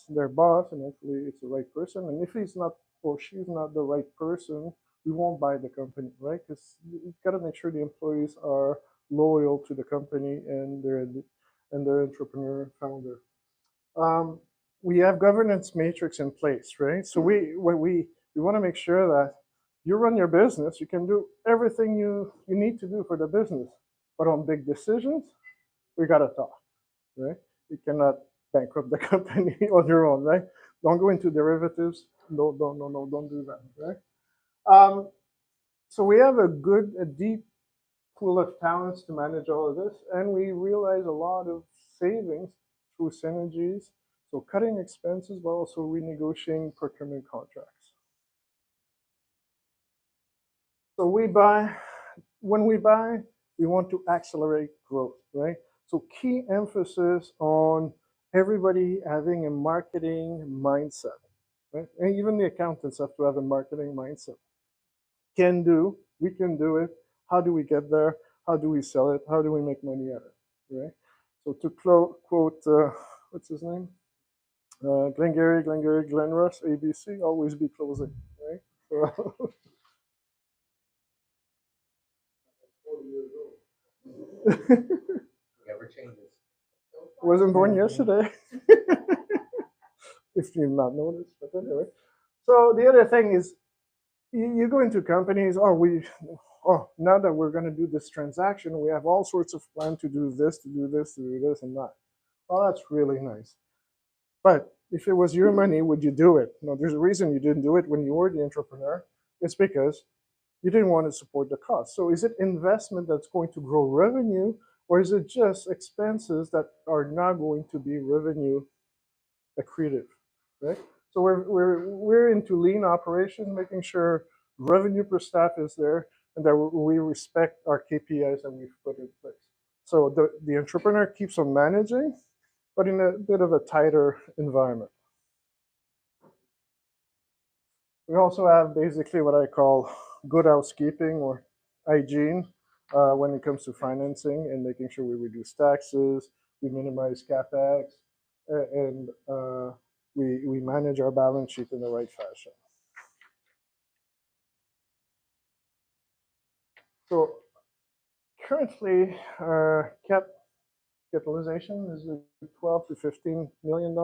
their boss, and hopefully it's the right person. And if he's not or she's not the right person, we won't buy the company, right? Because you've got to make sure the employees are loyal to the company and their entrepreneur founder. We have governance matrix in place, right? So we want to make sure that you run your business, you can do everything you need to do for the business, but on big decisions, we got to talk, right? You cannot bankrupt the company on your own, right? Don't go into derivatives. No, don't do that, right? So we have a deep pool of talents to manage all of this, and we realize a lot of savings through synergies. So cutting expenses, but also renegotiating procurement contracts. So when we buy, we want to accelerate growth, right? So key emphasis on everybody having a marketing mindset, right? And even the accountants have to have a marketing mindset. We can do it. How do we get there? How do we sell it? How do we make money at it, right? So to quote, what's his name? Glengarry, Glenross, ABC, always be closing, right? So Never changes. wasn't born yesterday. If you've not noticed, but anyway. So the other thing is, you go into companies, now that we're going to do this transaction, we have all sorts of plans to do this, and that. Oh, that's really nice. But if it was your money, would you do it? No, there's a reason you didn't do it when you were the entrepreneur. It's because you didn't want to support the cost. So is it investment that's going to grow revenue, or is it just expenses that are not going to be revenue accretive, right? So we're into lean operation, making sure revenue per staff is there and that we respect our KPIs that we've put in place. So the entrepreneur keeps on managing, but in a bit of a tighter environment. We also have basically what I call good housekeeping or hygiene when it comes to financing and making sure we reduce taxes, we minimize capex, and we manage our balance sheet in the right fashion. So currently, our capitalization is $12 to $15 million.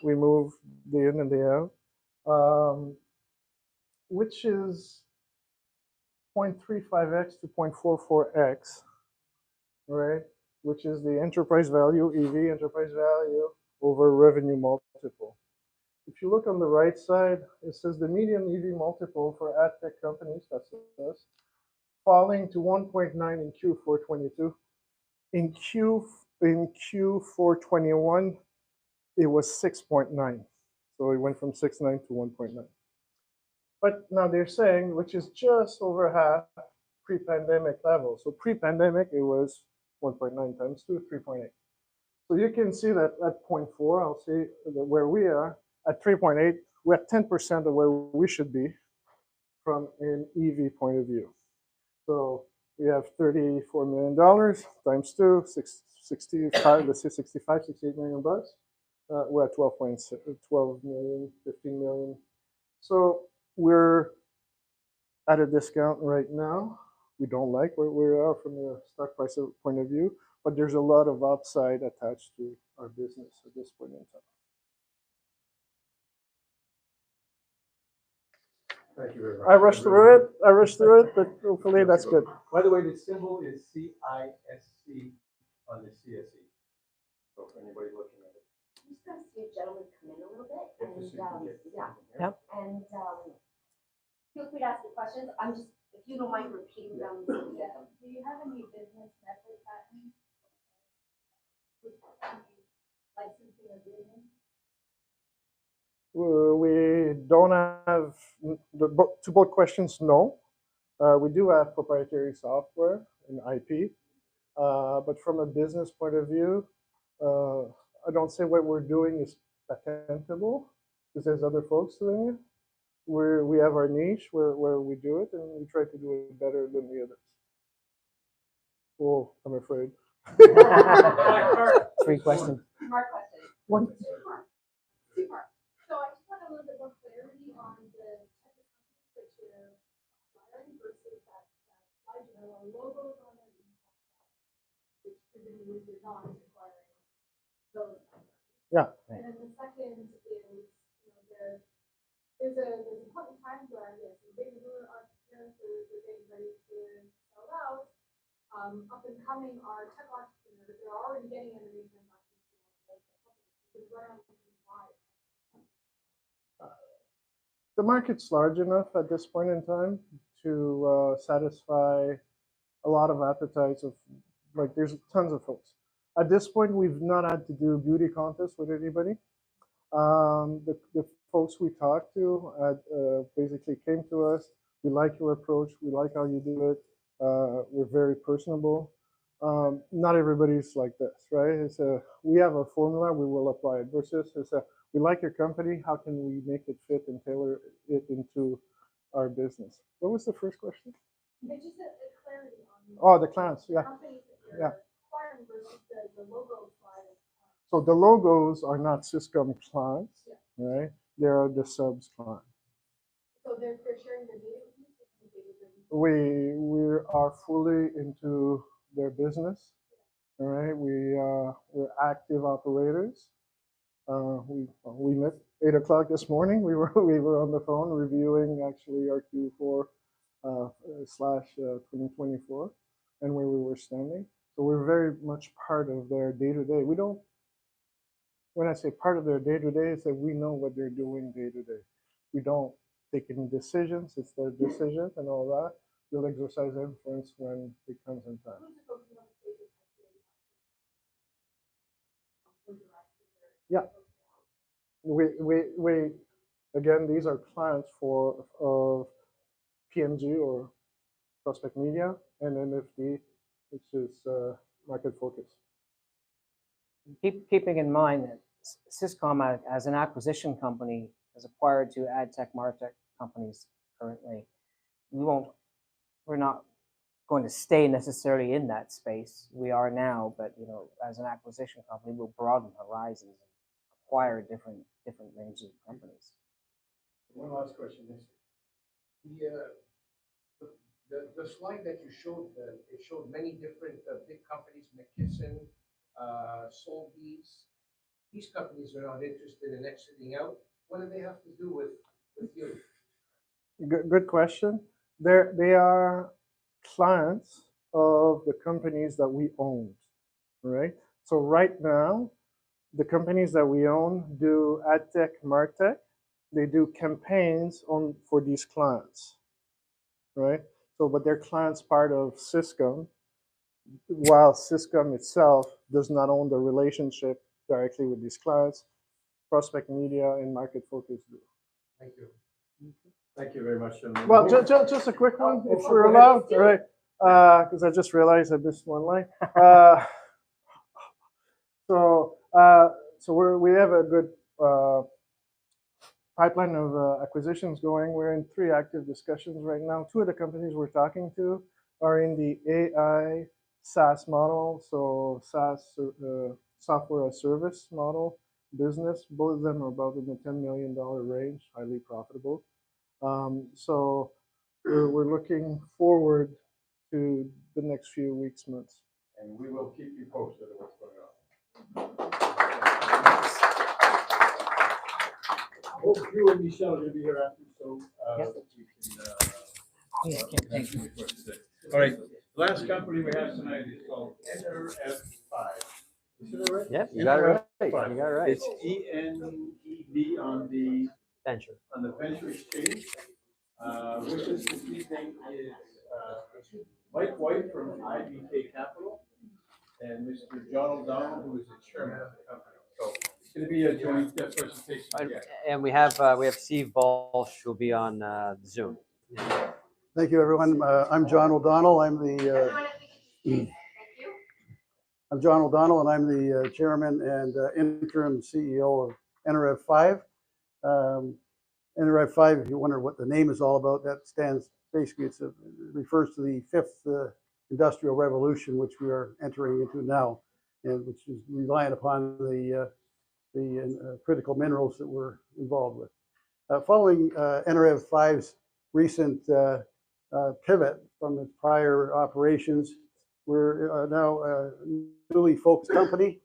We move day in and day out, which is 0.35x to 0.44x, right? Which is the enterprise value, EV, enterprise value over revenue multiple. If you look on the right side, it says the median EV multiple for ad tech companies, that's us, falling to 1.9 in Q4 22. In Q4 21, it was 6.9. So it went from 6.9 to 1.9. But now they're saying, which is just over half pre-pandemic level. So pre-pandemic, it was 1.9 times 2, 3.8. So you can see that at 0.4, I'll say that where we are, at 3.8, we're at 10% of where we should be from an EV point of view. So we have $34 million times 2, 65, let's say 65, 68 million bucks. We're at 12 million, 15 million. So we're at a discount right now. We don't like where we are from the stock price point of view, but there's a lot of upside attached to our business at this point in time. Thank you very much. I rushed through it, but hopefully that's good. By the way, the symbol is CISC on the CSE. So for anybody looking at it. I'm just gonna see a gentleman come in a little bit If you and, see, you can get- yeah, Yep. and, feel free to ask the questions. I'm just, if you don't mind repeating them. So we get them. Do you have any business method patents? Licensing agreement? We don't have, to both questions, no. We do have proprietary software and IP, but from a business point of view, I don't say what we're doing is patentable because there's other folks doing it. We have our niche where we do it, and we try to do it better than the others. Oh, I'm afraid. 3 questions. More questions. One. Two-part. So I just want a little bit more clarity on the type of companies that you're acquiring versus that logos on it, which presumably you're not acquiring those companies. Yeah. And then the second is, there's a point in time where yes, the big entrepreneurs are getting ready to sell out. Up and coming are tech entrepreneurs. They're already getting M&A transactions. The market's large enough at this point in time to satisfy a lot of appetites of, like, there's tons of folks. At this point, we've not had to do beauty contests with anybody. The folks we talked to basically came to us. We like your approach. We like how you do it. We're very personable. Not everybody's like this, right? It's we have a formula, we will apply it. Versus it's we like your company. How can we make it fit and tailor it into our business? What was the first question? Just a clarity on Oh, the clients, yeah. companies that you're Yeah. acquiring versus the logo side. So the logos are not Ciscom clients, right? They are the subs clients. So they're sharing the data with you? We are fully into their business. All right, we're active operators. We met 8 o'clock this morning. We were on the phone reviewing actually our Q4 slash 2024 and where we were standing. So we're very much part of their day to day. We don't when I say part of their day-to-day, it's that we know what they're doing day-to-day. We don't take any decisions. It's their decision and all that. We'll exercise influence when it comes in time. Yeah. We again, these are clients of PMG or Prospect Media and ENEV, which is market focus. Keeping in mind that Ciscom, as an acquisition company, has acquired two ad tech, martech companies currently. We're not going to stay necessarily in that space. We are now, but as an acquisition company, we'll broaden horizons and acquire different ranges of companies. One last question. The slide that you showed, it showed many different big companies, McKesson, Sobeys. These companies are not interested in exiting out. What do they have to do with you? Good question. They are clients of the companies that we own, right? So right now, the companies that we own do ad tech, martech. They do campaigns for these clients, right? So, but they're clients part of Ciscom, while Ciscom itself does not own the relationship directly with these clients. Prospect Media and Market Focus do. Thank you. Thank you very much. Gentlemen. Well, just a quick one, if we're allowed, all right? Because I just realized I missed one line. So we have a good pipeline of acquisitions going. We're in 3 active discussions right now. 2 of the companies we're talking to are in the AI SaaS model, so SaaS software as service model business. Both of them are about in the $10 million range, highly profitable. So we're looking forward to the next few weeks, months. And we will keep you posted on what's going on. Both you and Michel are going to be here after, so we can. All right. The last company we have tonight is called ENEV. Is that right? Yep, you got it right. You ENEV. got it right. It's ENEV on the Venture. venture exchange. With us this evening is Mike White from IBK Capital and Mr. John O'Donnell, who is the chairman of the company. So it's going to be a joint presentation. Again. And we have Steve Balch who will be on Zoom. Thank you, everyone. I'm John O'Donnell. I'm John O'Donnell, and I'm the chairman and interim CEO of ENEV 5. ENEV 5, if you wonder what the name is all about, that stands basically, it refers to the 5th industrial revolution, which we are entering into now, and which is reliant upon the critical minerals that we're involved with. Following ENEV 5's recent pivot from its prior operations, we're now a newly focused company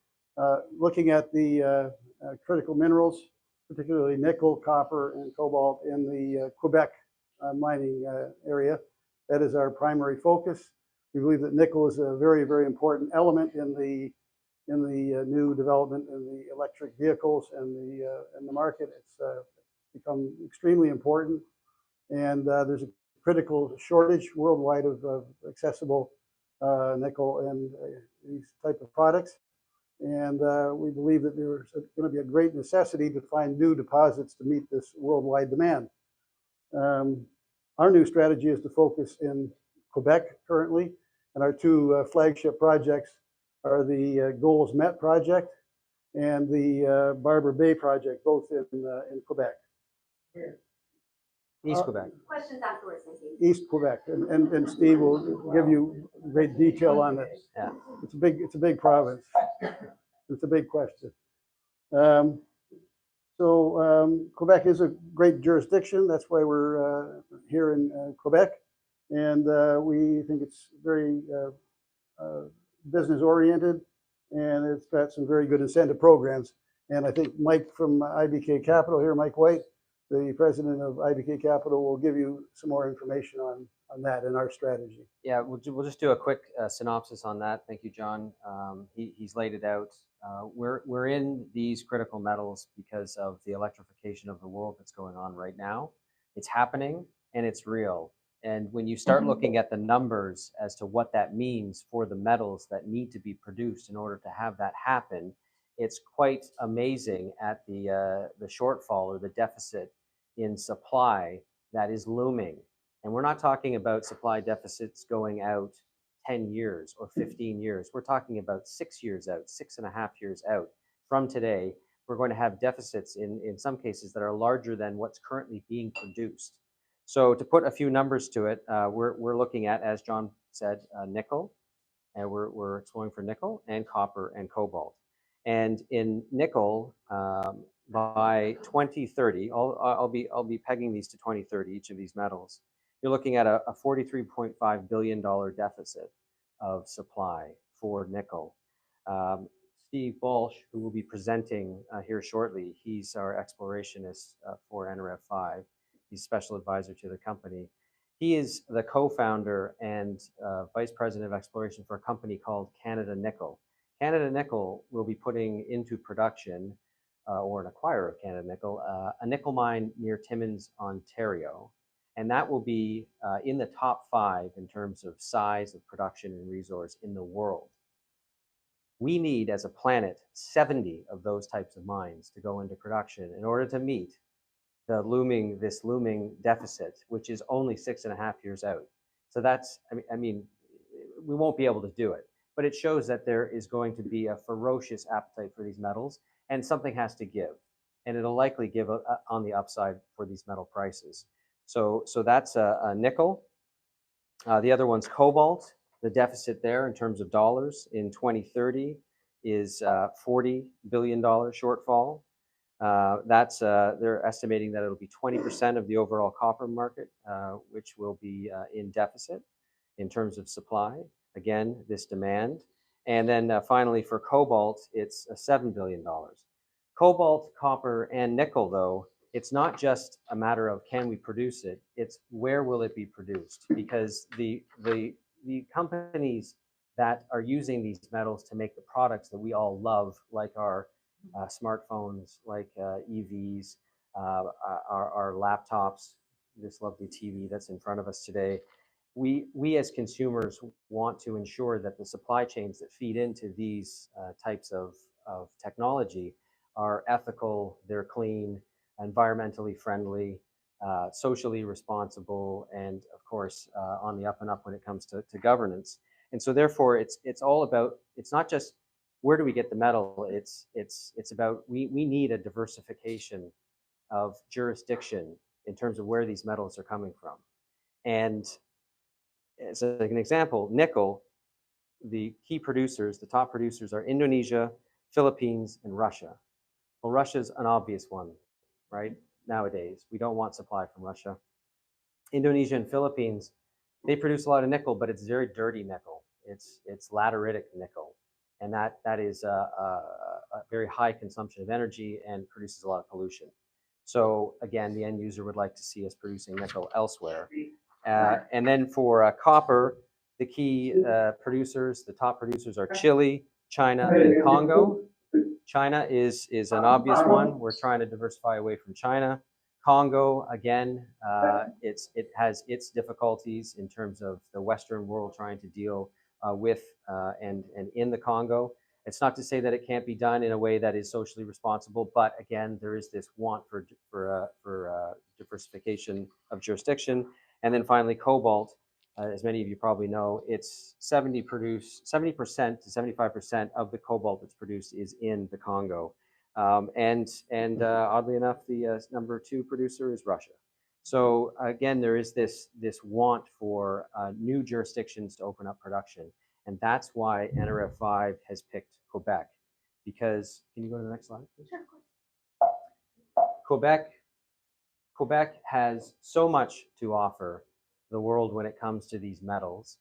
looking at the critical minerals, particularly nickel, copper, and cobalt in the Quebec mining area. That is our primary focus. We believe that nickel is a very, very important element in the new development in the electric vehicles and the market. It's become extremely important, and there's a critical shortage worldwide of accessible nickel and these type of products. And we believe that there's going to be a great necessity to find new deposits to meet this worldwide demand. Our new strategy is to focus in Quebec currently, and our 2 flagship projects are the Goals Met project and the Barber Bay project, both in Quebec. East Quebec. Questions afterwards, thank you. East Quebec, and Steve will give you great detail on this. Yeah. It's a big province. It's a big question. Quebec is a great jurisdiction. That's why we're here in Quebec, and we think it's very business oriented, and it's got some very good incentive programs. And I think Mike from IBK Capital here, Mike White, the president of IBK Capital, will give you some more information that in our strategy. Yeah, we'll just do a quick synopsis on that. Thank you, John. He's laid it out. We're in these critical metals because of the electrification of the world that's going on right now. It's happening and it's real. And when you start looking at the numbers as to what that means for the metals that need to be produced in order to have that happen, it's quite amazing at the shortfall or the deficit in supply that is looming. And we're not talking about supply deficits going out 10 years or 15 years. We're talking about 6 years out, 6.5 years out from today. We're going to have deficits in some cases that are larger than what's currently being produced. So to put a few numbers to it, we're looking at, as John said, nickel, and we're exploring for nickel and copper and cobalt. And in nickel, by 2030, I'll be pegging these to 2030, each of these metals. You're looking at a $43.5 billion deficit of supply for nickel. Steve Balch, who will be presenting here shortly, he's our explorationist for ENEV 5. He's special advisor to the company. He is the co-founder and vice president of exploration for a company called Canada Nickel. Canada Nickel will be putting into production, or an acquirer of Canada Nickel, a nickel mine near Timmins, Ontario. And that will be in the top 5 in terms of size of production and resource in the world. We need, as a planet, 70 of those types of mines to go into production in order to meet this looming deficit, which is only 6.5 years out. So that's, I mean, we won't be able to do it, but it shows that there is going to be a ferocious appetite for these metals, and something has to give, and it'll likely give on the upside for these metal prices. So that's a nickel. The other one's cobalt. The deficit there in terms of dollars in 2030 is $40 billion shortfall. They're estimating that it'll be 20% of the overall copper market, which will be in deficit in terms of supply. Again, this demand. And then finally for cobalt, it's $7 billion. Cobalt, copper, and nickel, though, it's not just a matter of can we produce it, it's where will it be produced? Because the companies that are using these metals to make the products that we all love, like our smartphones, like EVs, our laptops, this lovely TV that's in front of us today, we as consumers want to ensure that the supply chains that feed into these types of technology are ethical, they're clean, environmentally friendly, socially responsible, and of course on the up and up when it comes to governance. And so therefore it's all about, it's not just where do we get the metal, it's about we need a diversification of jurisdiction in terms of where these metals are coming from. And as an example, nickel, the key producers, the top producers are Indonesia, Philippines, and Russia. Well, Russia's an obvious one, right? Nowadays, we don't want supply from Russia. Indonesia and Philippines, they produce a lot of nickel, but it's very dirty nickel. It's lateritic nickel. And that is a very high consumption of energy and produces a lot of pollution. So again, the end user would like to see us producing nickel elsewhere. And then for copper, the key producers, the top producers are Chile, China, and Congo. China is an obvious one. We're trying to diversify away from China. Congo, again, it has its difficulties in terms of the Western world trying to deal with and in the Congo. It's not to say that it can't be done in a way that is socially responsible, but again, there is this want for diversification of jurisdiction. And then finally, cobalt, as many of you probably know, it's 70% to 75% of the cobalt that's produced is in the Congo. And oddly enough, the number 2 producer is Russia. So again, there is this want for new jurisdictions to open up production. And that's why ENEV 5 has picked Quebec. Because, can you go to the next slide, please? Sure, of course. Quebec has so much to offer the world when it comes to these metals.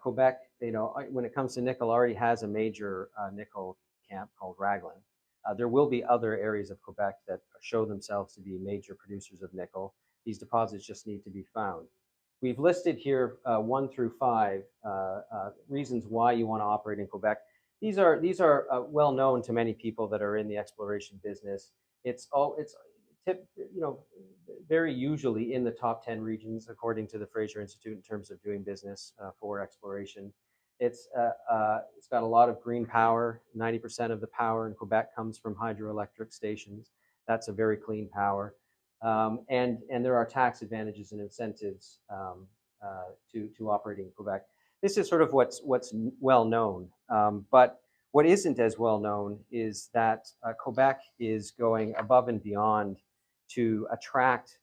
Quebec, when it comes to nickel, already has a major nickel camp called Raglan. There will be other areas of Quebec that show themselves to be major producers of nickel. These deposits just need to be found. We've listed here 1 through 5 reasons why you want to operate in Quebec. These are well known to many people that are in the exploration business. It's very usually in the top 10 regions according to the Fraser Institute in terms of doing business for exploration. It's got a lot of green power. 90% of the power in Quebec comes from hydroelectric stations. That's a very clean power. And there are tax advantages and incentives to operate in Quebec. This is sort of what's well known. But what isn't as well known is that Quebec is going above and beyond to attract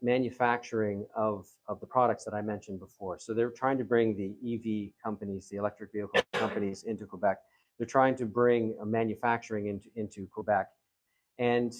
manufacturing of the products that I mentioned before. So they're trying to bring the EV companies, the electric vehicle companies into Quebec. They're trying to bring manufacturing into Quebec. And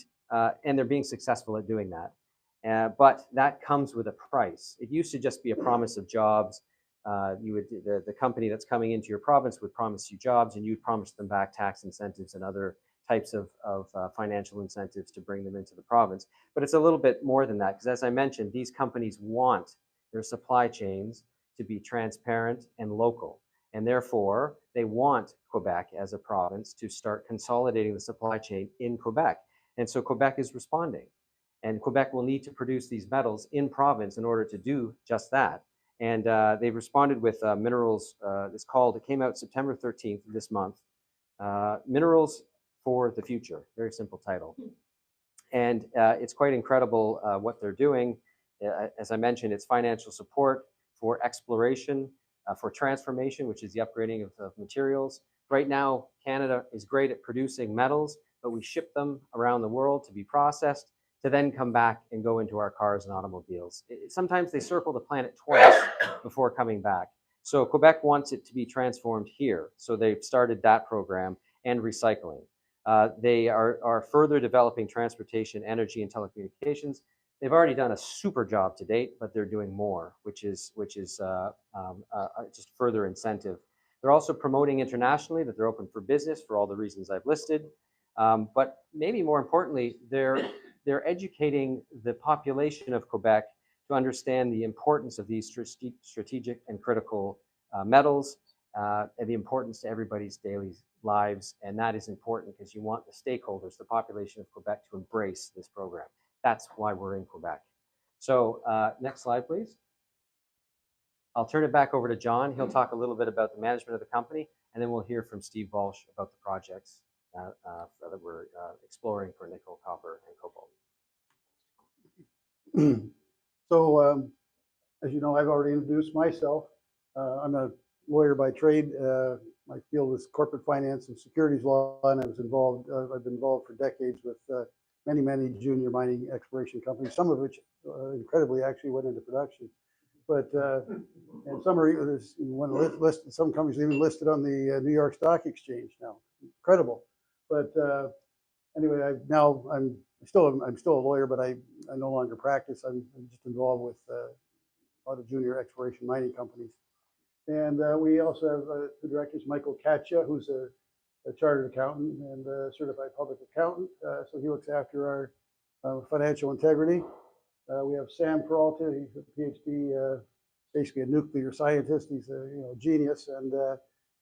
they're being successful at doing that. But that comes with a price. It used to just be a promise of jobs. The company that's coming into your province would promise you jobs, and you'd promise them back tax incentives and other types of financial incentives to bring them into the province. But it's a little bit more than that, because as I mentioned, these companies want their supply chains to be transparent and local. And therefore, they want Quebec as a province to start consolidating the supply chain in Quebec. And so Quebec is responding. And Quebec will need to produce these metals in province in order to do just that. And they've responded with minerals. It came out September 13th this month. Minerals for the Future. Very simple title. And it's quite incredible what they're doing. As I mentioned, it's financial support for exploration, for transformation, which is the upgrading of materials. Right now, Canada is great at producing metals, but we ship them around the world to be processed, to then come back and go into our cars and automobiles. Sometimes they circle the planet twice before coming back. So Quebec wants it to be transformed here. So they've started that program and recycling. They are further developing transportation, energy, and telecommunications. They've already done a super job to date, but they're doing more, which is just further incentive. They're also promoting internationally that they're open for business for all the reasons I've listed. But maybe more importantly, they're educating the population of Quebec to understand the importance of these strategic and critical metals, and the importance to everybody's daily lives. And that is important because you want the stakeholders, the population of Quebec, to embrace this program. That's why we're in Quebec. So next slide, please. I'll turn it back over to John. He'll talk a little bit about the management of the company, and then we'll hear from Steve Balch about the projects that we're exploring for nickel, copper, and cobalt. So, as you know, I've already introduced myself. I'm a lawyer by trade. My field is corporate finance and securities law, and I've been involved for decades with many junior mining exploration companies, some of which incredibly actually went into production. But and some are listed. Some companies even listed on the New York Stock Exchange now. Incredible. But anyway, I'm still a lawyer, but I no longer practice. I'm just involved with a lot of junior exploration mining companies. And we also have the directors, Michael Katcha, who's a chartered accountant and a certified public accountant. So he looks after our financial integrity. We have Sam Peralta. He's a PhD, basically a nuclear scientist. He's a genius, and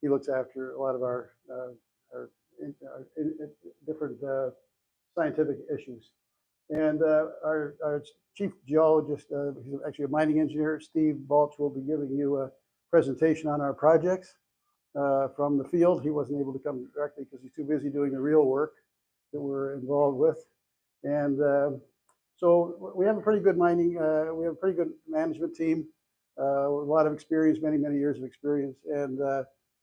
he looks after a lot of our different scientific issues. And our chief geologist, he's actually a mining engineer, Steve Balch, will be giving you a presentation on our projects from the field. He wasn't able to come directly because he's too busy doing the real work that we're involved with. And so we have a pretty good we have a pretty good management team, with a lot of experience, many years of experience, and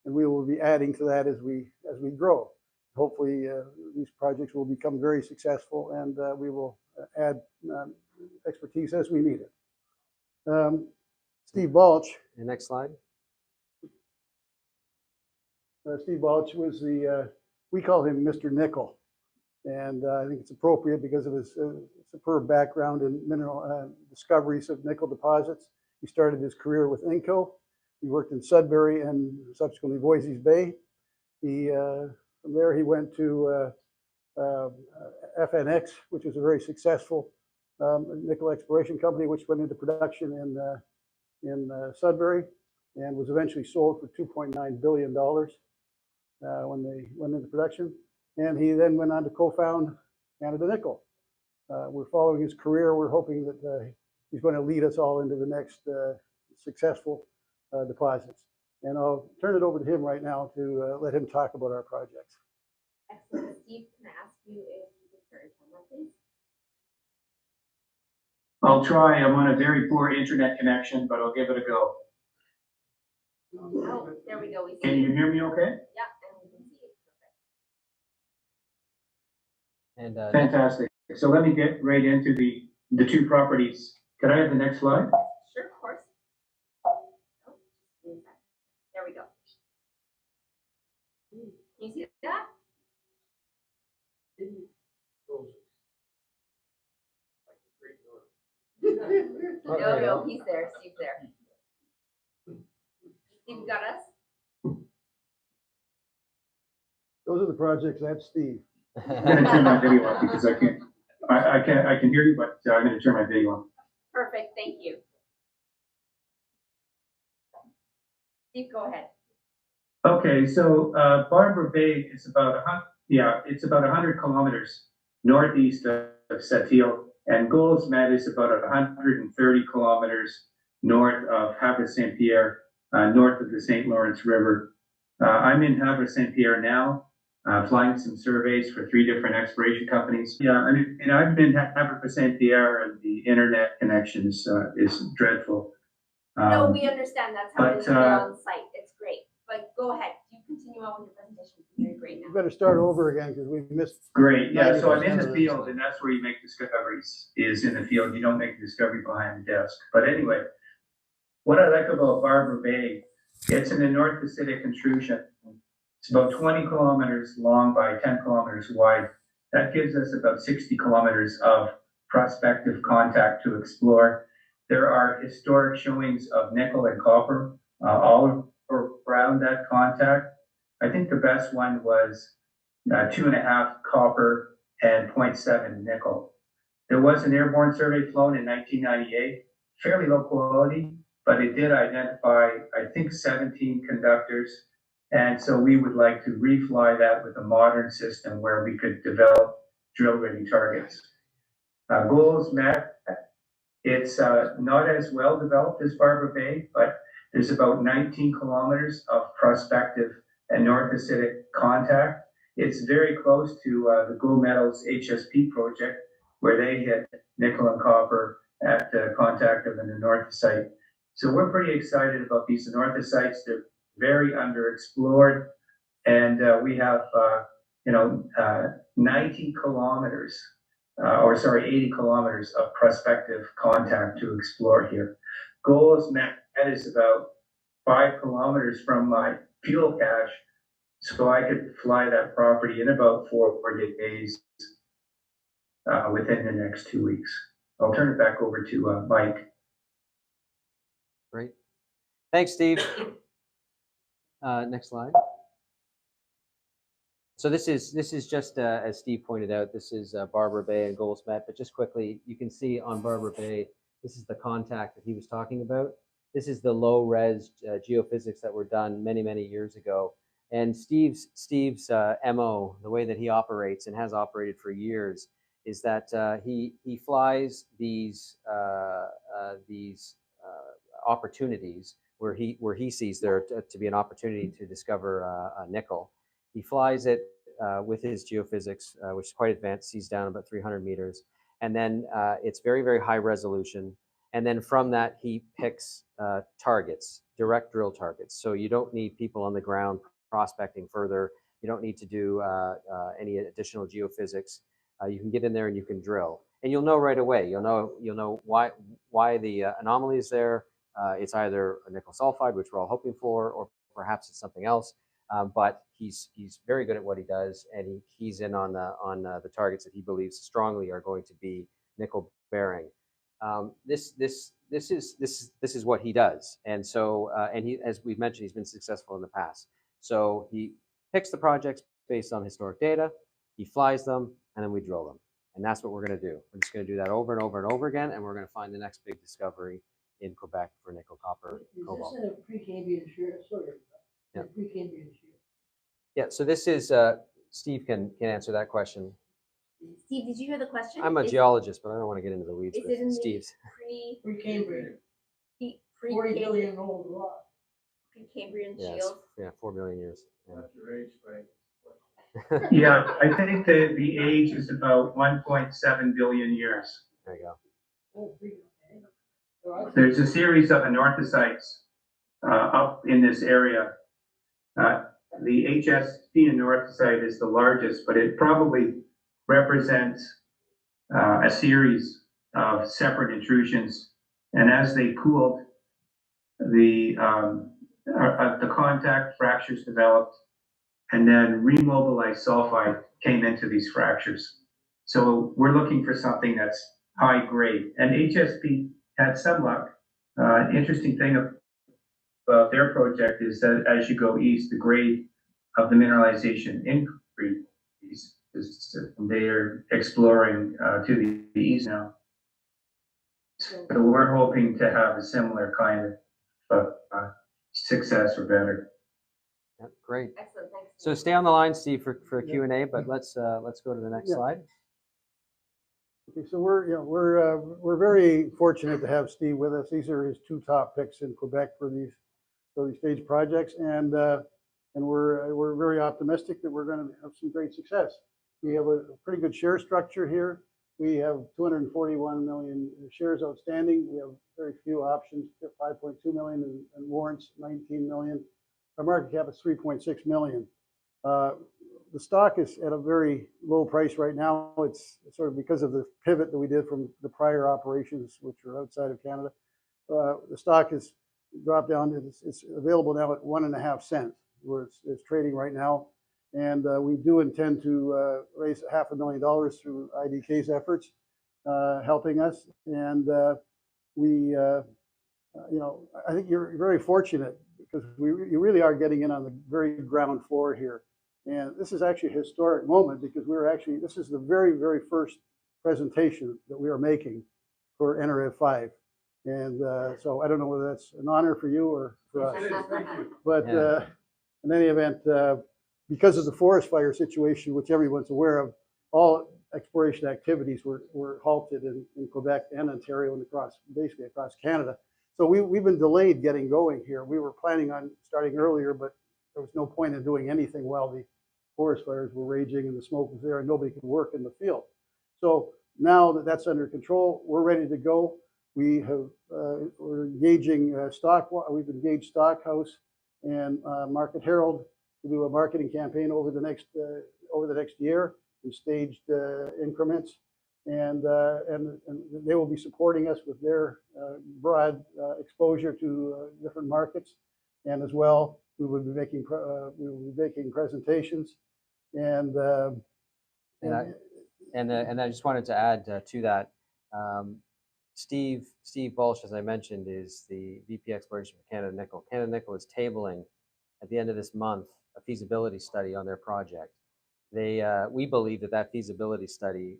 we will be adding to that as we grow. Hopefully, these projects will become very successful, and we will add expertise as we need it. Steve Balch. The next slide. Steve Balch was we call him Mr. Nickel. And I think it's appropriate because of his superb background in mineral discoveries of nickel deposits. He started his career with Inco. He worked in Sudbury and subsequently Voisey's Bay. From there he went to FNX, which was a very successful nickel exploration company, which went into production in in Sudbury, and was eventually sold for $2.9 billion when they went into production. And he then went on to co-found Canada Nickel. We're following his career. We're hoping that he's going to lead us all into the next successful deposits. And I'll turn it over to him right now to let him talk about our projects. Excellent. Steve, can I ask you if you could start your camera, please? I'll try. I'm on a very poor internet connection, but I'll give it a go. Oh, there we go. We see Can you you. hear me okay? Yeah, and we can see you. Perfect. And Fantastic. So let me get right into the two properties. Could I have the next slide? Sure, of course. Oh, there we go. Can you see that? No, he's there. Steve's there. Steve, you got us? Those are the projects. That's Steve. I'm going to turn my video off because I can hear you, but I'm going to turn my video on. Perfect. Thank you. Steve, go ahead. Okay, so Barbara Bay is about 100 kilometers northeast of Sept-Îles, and Goulds Met is about 130 kilometers north of Havre-Saint-Pierre, north of the St. Lawrence River. I'm in Havre-Saint-Pierre now, flying some surveys for 3 different exploration companies. Yeah, I mean, and I've been to Havre-Saint-Pierre, and the internet connection is dreadful. No, we understand. That's how it is but, here on site. It's great. But go ahead. You continue on with your presentation. You're doing great now. You better start over again because we missed. Great, yeah, so I'm 90% in of the this. field, and that's where you make discoveries, is in the field. You don't make a discovery behind the desk. But anyway, what I like about Barbara Bay, it's in the North Pacific intrusion. It's about 20 kilometers long by 10 kilometers wide. That gives us about 60 kilometers of prospective contact to explore. There are historic showings of nickel and copper all around that contact. I think the best one was 2.5 copper and 0.7 nickel. There was an airborne survey flown in 1998, fairly low quality, but it did identify, I think, 17 conductors. And so we would like to refly that with a modern system where we could develop drill-ready targets. Goulds Met, it's not as well developed as Barbara Bay, but there's about 19 kilometers of prospective and North Pacific contact. It's very close to the Gold Metals HSP project, where they hit nickel and copper at contact of the North site. So we're pretty excited about these North sites. They're very underexplored, and we have 90 kilometers, 80 kilometers of prospective contact to explore here. Goulds Met is about 5 kilometers from my fuel cache, so I could fly that property in about 4 days within the next 2 weeks. I'll turn it back over to Mike. great. Thanks, Steve. Next slide. So this is just as Steve pointed out, this is Barbara Bay and Goulds Met. But just quickly, you can see on Barbara Bay, this is the contact that he was talking about. This is the low-res geophysics that were done many years ago. And Steve's MO, the way that he operates and has operated for years, is that he flies these opportunities where he sees there to be an opportunity to discover a nickel. He flies it with his geophysics, which is quite advanced, sees down about 300 meters. And then it's very high resolution. And then from that, he picks targets, direct drill targets. So you don't need people on the ground prospecting further. You don't need to do any additional geophysics. You can get in there and you can drill. And you'll know right away. You'll know why the anomaly is there. It's either a nickel sulfide, which we're all hoping for, or perhaps it's something else. But he's very good at what he does, and he keys in on the targets that he believes strongly are going to be nickel bearing. This is what he does, and so and he, as we've mentioned, he's been successful in the past. So he picks the projects based on historic data, he flies them, and then we drill them, and that's what we're going to do. We're just going to do that over and over and over again, and we're going to find the next big discovery in Quebec for nickel, copper, cobalt. Is this a Precambrian shear? Sorry. Yeah. Precambrian shear. Yeah, so this is, Steve can answer that question. Steve, did you hear the question? I'm a geologist, but I don't want to get into the weeds Is it in with the Steve's. Precambrian. 40 Pre-Cambrian billion old rock. Yes, shield? yeah, 4 million years. Yeah. That's your age, Frank. Yeah, I think the age is about 1.7 billion years. There you go. Oh, okay. There's a series of anorthosites up in this area. The HSP anorthosite is the largest, but it probably represents a series of separate intrusions. And as they cooled, the contact fractures developed, and then remobilized sulfide came into these fractures. So we're looking for something that's high grade. And HSP had some luck. Interesting thing about their project is that as you go east, the grade of the mineralization increases. They are exploring to the east now. So we're hoping to have a similar kind of success or better. Yeah, great. Excellent, thanks. So stay on the line, Steve, for Q&A, but let's go to the next slide. Okay, so we're very fortunate to have Steve with us. These are his two top picks in Quebec for these early stage projects, and we're very optimistic that we're going to have some great success. We have a pretty good share structure here. We have 241 million shares outstanding. We have very few options, 5.2 million and warrants, 19 million. Our market cap is 3.6 million. The stock is at a very low price right now. It's sort of because of the pivot that we did from the prior operations, which are outside of Canada. The stock has dropped down. It's available now at 1.5 cents, where it's trading right now. And we do intend to raise $500,000 through IDK's efforts, helping us. And I think you're very fortunate because you really are getting in on the very ground floor here. And this is actually a historic moment because this is the very, very first presentation that we are making for NRF 5. And so I don't know whether that's an honor for you or for us. Thank you. But in any event, because of the forest fire situation, which everyone's aware of, all exploration activities were halted in Quebec and Ontario and basically across Canada. So we've been delayed getting going here. We were planning on starting earlier, but there was no point in doing anything while the forest fires were raging and the smoke was there and nobody could work in the field. So now that that's under control, we're ready to go. We're engaging we've engaged Stockhouse and Market Herald to do a marketing campaign over the next year in staged increments, and they will be supporting us with their broad exposure to different markets, and as well we will be making presentations, and I just wanted to add to that. Steve Balch, as I mentioned, is the VP Exploration for Canada Nickel. Canada Nickel is tabling at the end of this month a feasibility study on their project. We believe that feasibility study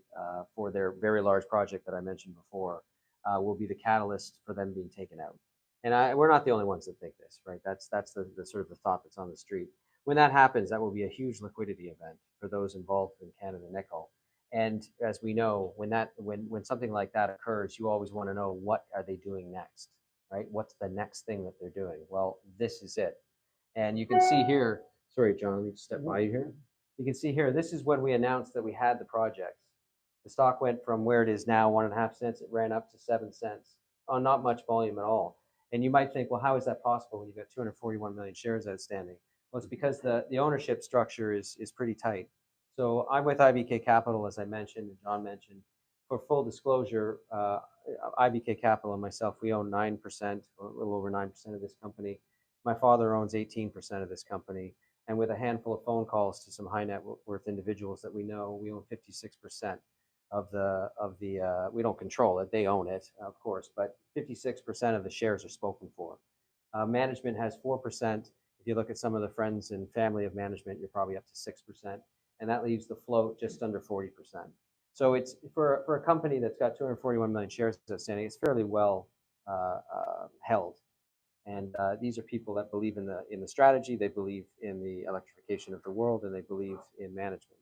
for their very large project that I mentioned before will be the catalyst for them being taken out. And we're not the only ones that think this, right? That's the sort of the thought that's on the street. When that happens, that will be a huge liquidity event for those involved in Canada Nickel. And as we know, when something like that occurs, you always want to know, what are they doing next, right? What's the next thing that they're doing? Well, this is it. And you can see here, sorry, John, let me just step by you here. You can see here, this is when we announced that we had the projects. The stock went from where it is now, 1.5 cents, it ran up to 7 cents on not much volume at all. And you might think, well, how is that possible when you've got 241 million shares outstanding? Well, it's because the ownership structure is pretty tight. So I'm with IBK Capital, as I mentioned, and John mentioned. For full disclosure, IBK Capital and myself, we own 9%, or a little over 9% of this company. My father owns 18% of this company. And with a handful of phone calls to some high net worth individuals that we know, we own 56% of the we don't control it, they own it, of course, but 56% of the shares are spoken for. Management has 4%. If you look at some of the friends and family of management, you're probably up to 6%. And that leaves the float just under 40%. So it's for a company that's got 241 million shares outstanding, it's fairly well held. And these are people that believe in the strategy, they believe in the electrification of the world, and they believe in management.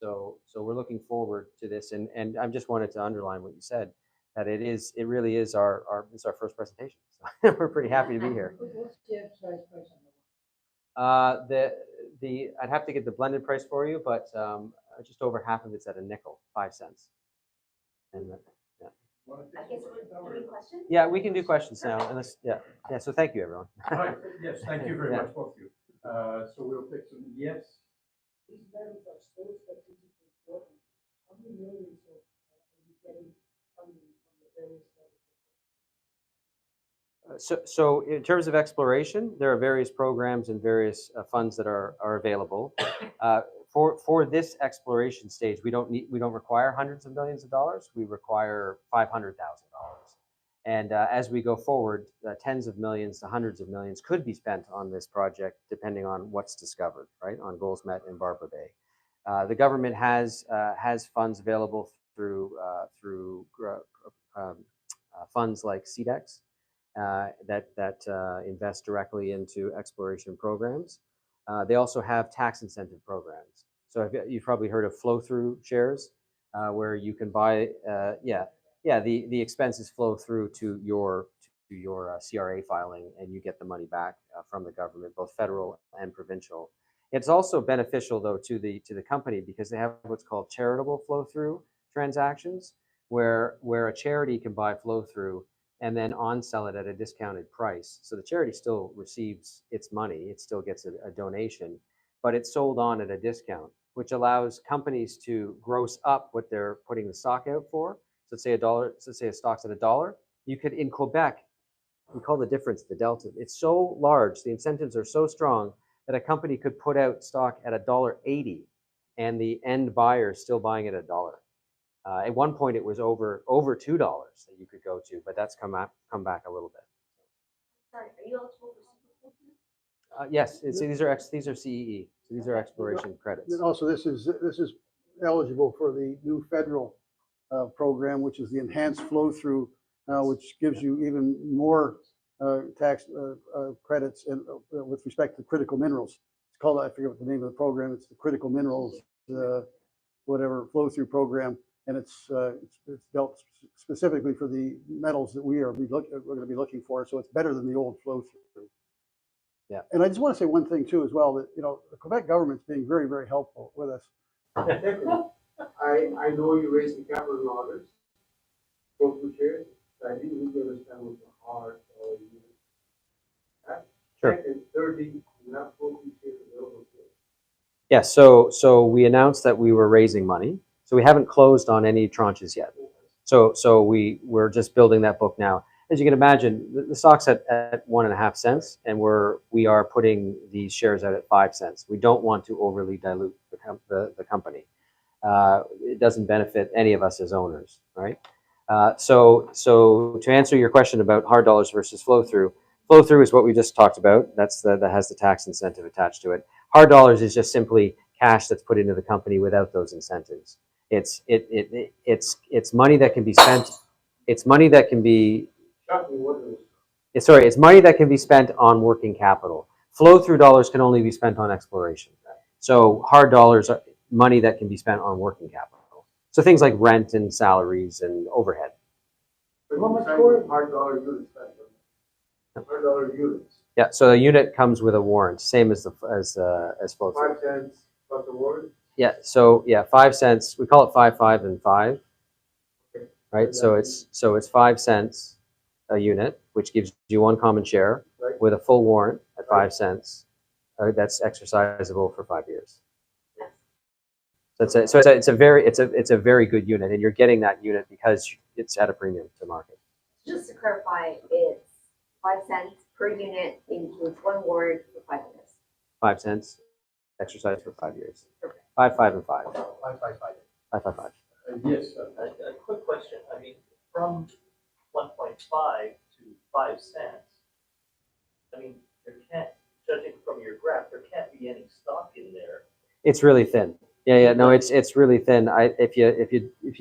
So we're looking forward to this. And I just wanted to underline what you said, that it really is our first presentation. So we're pretty happy to be here. What's the exercise price on the I'd have to get the blended price for you, but just over half of it's at a nickel, 5 cents. And yeah. I guess we're doing questions? Yeah, we can do questions now. Unless, yeah. So thank you, everyone. Right, yes, thank you very Yeah. much, both of you. So we'll take some, yes? These metals are so strategically important. How many millions of are you getting funding from the various So in terms of exploration, there are various programs and various funds that are available. For this exploration stage, we don't require hundreds of millions of dollars. We require $500,000. And as we go forward, tens of millions to hundreds of millions could be spent on this project, depending on what's discovered, right, on goals met in Barbara Bay. The government has funds available through funds like CISC. That invest directly into exploration programs. They also have tax incentive programs. So you've probably heard of flow-through shares, where you can buy, the expenses flow through to your CRA filing, and you get the money back from the government, both federal and provincial. It's also beneficial, though, to the company, because they have what's called charitable flow-through transactions, where a charity can buy flow-through and then on-sell it at a discounted price. So the charity still receives its money, it still gets a donation, but it's sold on at a discount, which allows companies to gross up what they're putting the stock out for. So let's say a stock's at $1. You could, in Quebec, we call the difference the delta. It's so large, the incentives are so strong that a company could put out stock at $1.80 and the end buyer is still buying it at $1. At one point, it was over $2 that you could go to, but that's come back a little bit. Sorry, are you eligible for super? Yes, these are CEE. So these are exploration credits. And also, this is eligible for the new federal program, which is the enhanced flow-through, which gives you even more tax credits with respect to critical minerals. It's called, I forget what the name of the program. It's the critical minerals, whatever flow-through program. And it's dealt specifically for the metals that we're going to be looking for. So it's better than the old flow through. Yeah. And I just want to say one thing too, as well, that the Quebec government's being very, very helpful with us. I know you raised the capital in August, both with shares. I didn't really understand what the hard or unit. Sure. Second, thirdly, not both shares available. Yeah. So we announced that we were raising money. So we haven't closed on any tranches yet. So we're just building that book now. As you can imagine, the stock's at 1.5 cents, and we are putting these shares out at 5 cents. We don't want to overly dilute the company. It doesn't benefit any of us as owners, right? So to answer your question about hard dollars versus flow through is what we just talked about. That has the tax incentive attached to it. Hard dollars is just simply cash that's put into the company without those incentives. It's money that can be spent. It's money that can be. It's money that can be spent on working capital. Flow through dollars can only be spent on exploration. So hard dollars are money that can be spent on working capital. So things like rent and salaries and overhead. But how much for hard dollar units? Hard dollar units. Yeah. So a unit comes with a warrant, same as flow through. 5 cents plus a warrant. Yeah, so 5 cents. We call it 5, 5, and 5, right? So it's 5 cents a unit, which gives you one common share with a full warrant at 5 cents. That's exercisable for 5 years. So it's a very good unit, and you're getting that unit because it's at a premium to market. Just to clarify, it's 5 cents per unit, includes one warrant for 5 years. 5 cents, exercise for 5 years. 5, 5, and 5. 5, 5, 5. 5, 5, 5. Yes. A quick question. I mean, from 1.5 to 5 cents, I mean, judging from your graph, there can't be any stock in there. It's really thin. Yeah. No, it's really thin. If you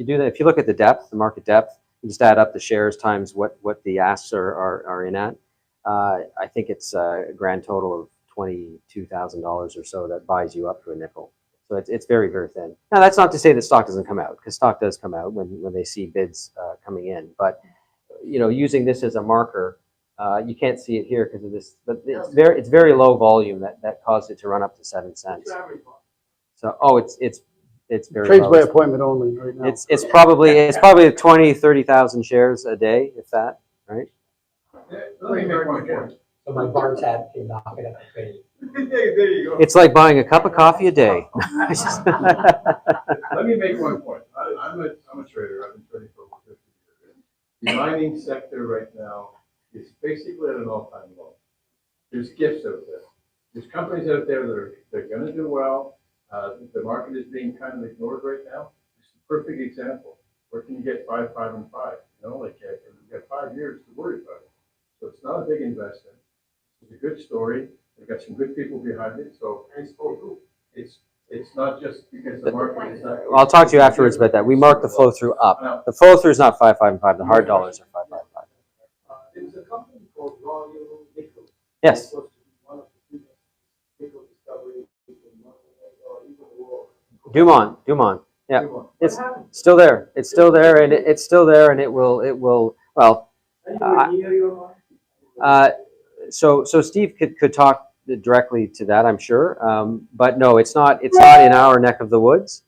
do that, if you look at the depth, the market depth, just add up the shares times what the asks are in at. I think it's a grand total of $22,000 or so that buys you up to a nickel. So it's very, very thin. Now, that's not to say that stock doesn't come out, because stock does come out when they see bids coming in. But, you know, using this as a marker, you can't see it here because of this, but it's very low volume that caused it to run up to 7 cents. So, oh, it's very Trades low. by appointment only right now. It's probably 20, 30,000 shares a day, if that, right? Let me make one point. So my bar tab can knock it out. There you go. It's like buying a cup of coffee a day. Let me make one point. I'm a trader. I've been trading for over 50 years. The mining sector right now is basically at an all-time low. There's gifts out there. There's companies out there that they're going to do well. The market is being kind of ignored right now. It's a perfect example. Where can you get 5, 5, and 5? You know, like you've got 5 years to worry about it. So it's not a big investment. It's a good story. They've got some good people behind it. So it's not just because the market is not. I'll talk to you afterwards about that. We mark the flow through up. The flow through is not 5, 5, and 5. The hard dollars are 5, 5, and 5. There's a company called Royal Nickel. Yes. One of the biggest nickel discoveries in even the world. Dumont. Yeah, it's still there. It's still there, and it's still there, and it will. Well, so Steve could talk directly to that, I'm sure. But no, it's not in our neck of the woods.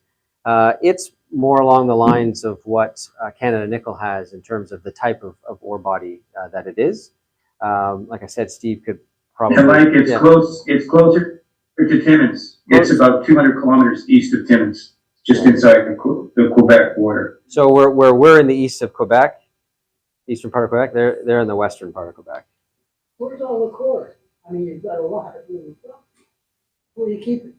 It's more along the lines of what Canada Nickel has in terms of the type of ore body that it is. Like I said, Steve could probably. And like it's closer to Timmins. It's about 200 kilometers east of Timmins, just inside the Quebec border. So we're in the east of Quebec, eastern part of Quebec. They're in the western part of Quebec. Where's all the core? I mean, you've got a lot of really stuff. Where do you keep it?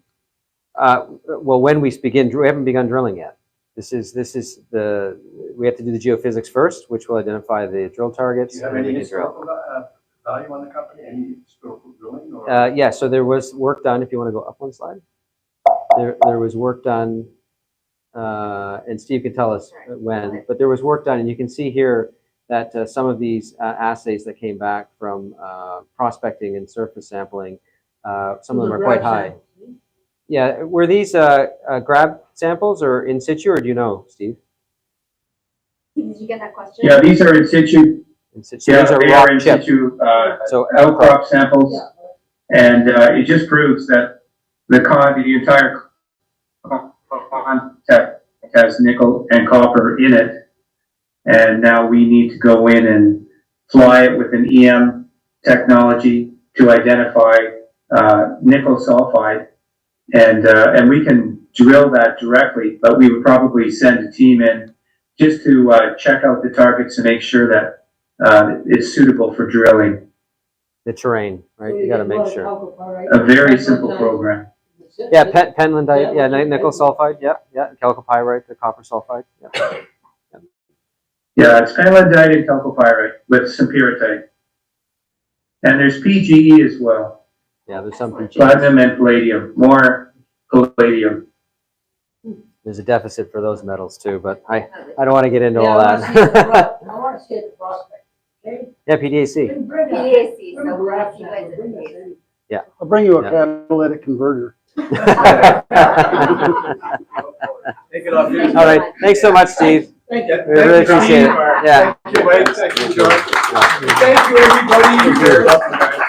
Well, when we haven't begun drilling yet. We have to do the geophysics first, which will identify the drill targets. Do you have any historical value on the company? Any historical drilling? Or? Yeah, so there was work done. If you want to go up one slide, there was work done, and Steve can tell us when. But there was work done, and you can see here that some of these assays that came back from prospecting and surface sampling, some of them are quite high. Yeah, were these grab samples or in situ, or do you know, Steve? Did you get that question? Yeah, these are in situ. Yeah, these are they rock are in chip. situ So outcrop samples, and it just proves that the entire contact has nickel and copper in it, and now we need to go in and fly it with an EM technology to identify nickel sulfide, and we can drill that directly, but we would probably send a team in just to check out the targets and make sure that it's suitable for drilling. The terrain, right? You got to make sure. A very simple program. Yeah, penlandite, yeah, nickel sulfide, yeah, chalcopyrite, the copper sulfide, yeah. Yeah, it's penlandite and chalcopyrite with some pyrrhotite. And there's PGE as well. Yeah, there's some PGE. Platinum and palladium, more palladium. There's a deficit for those metals too, but I don't want to get into all that. I want to see the prospect. Okay? Yeah, PDAC. PDAC, so we'll have you guys in the case. Yeah. I'll bring you a catalytic converter. Take it off. All right, thanks so much, Steve. Thank you. We really appreciate it. Yeah. Thank you, Mike. Thank you, John. Thank you, everybody. You're welcome, guys.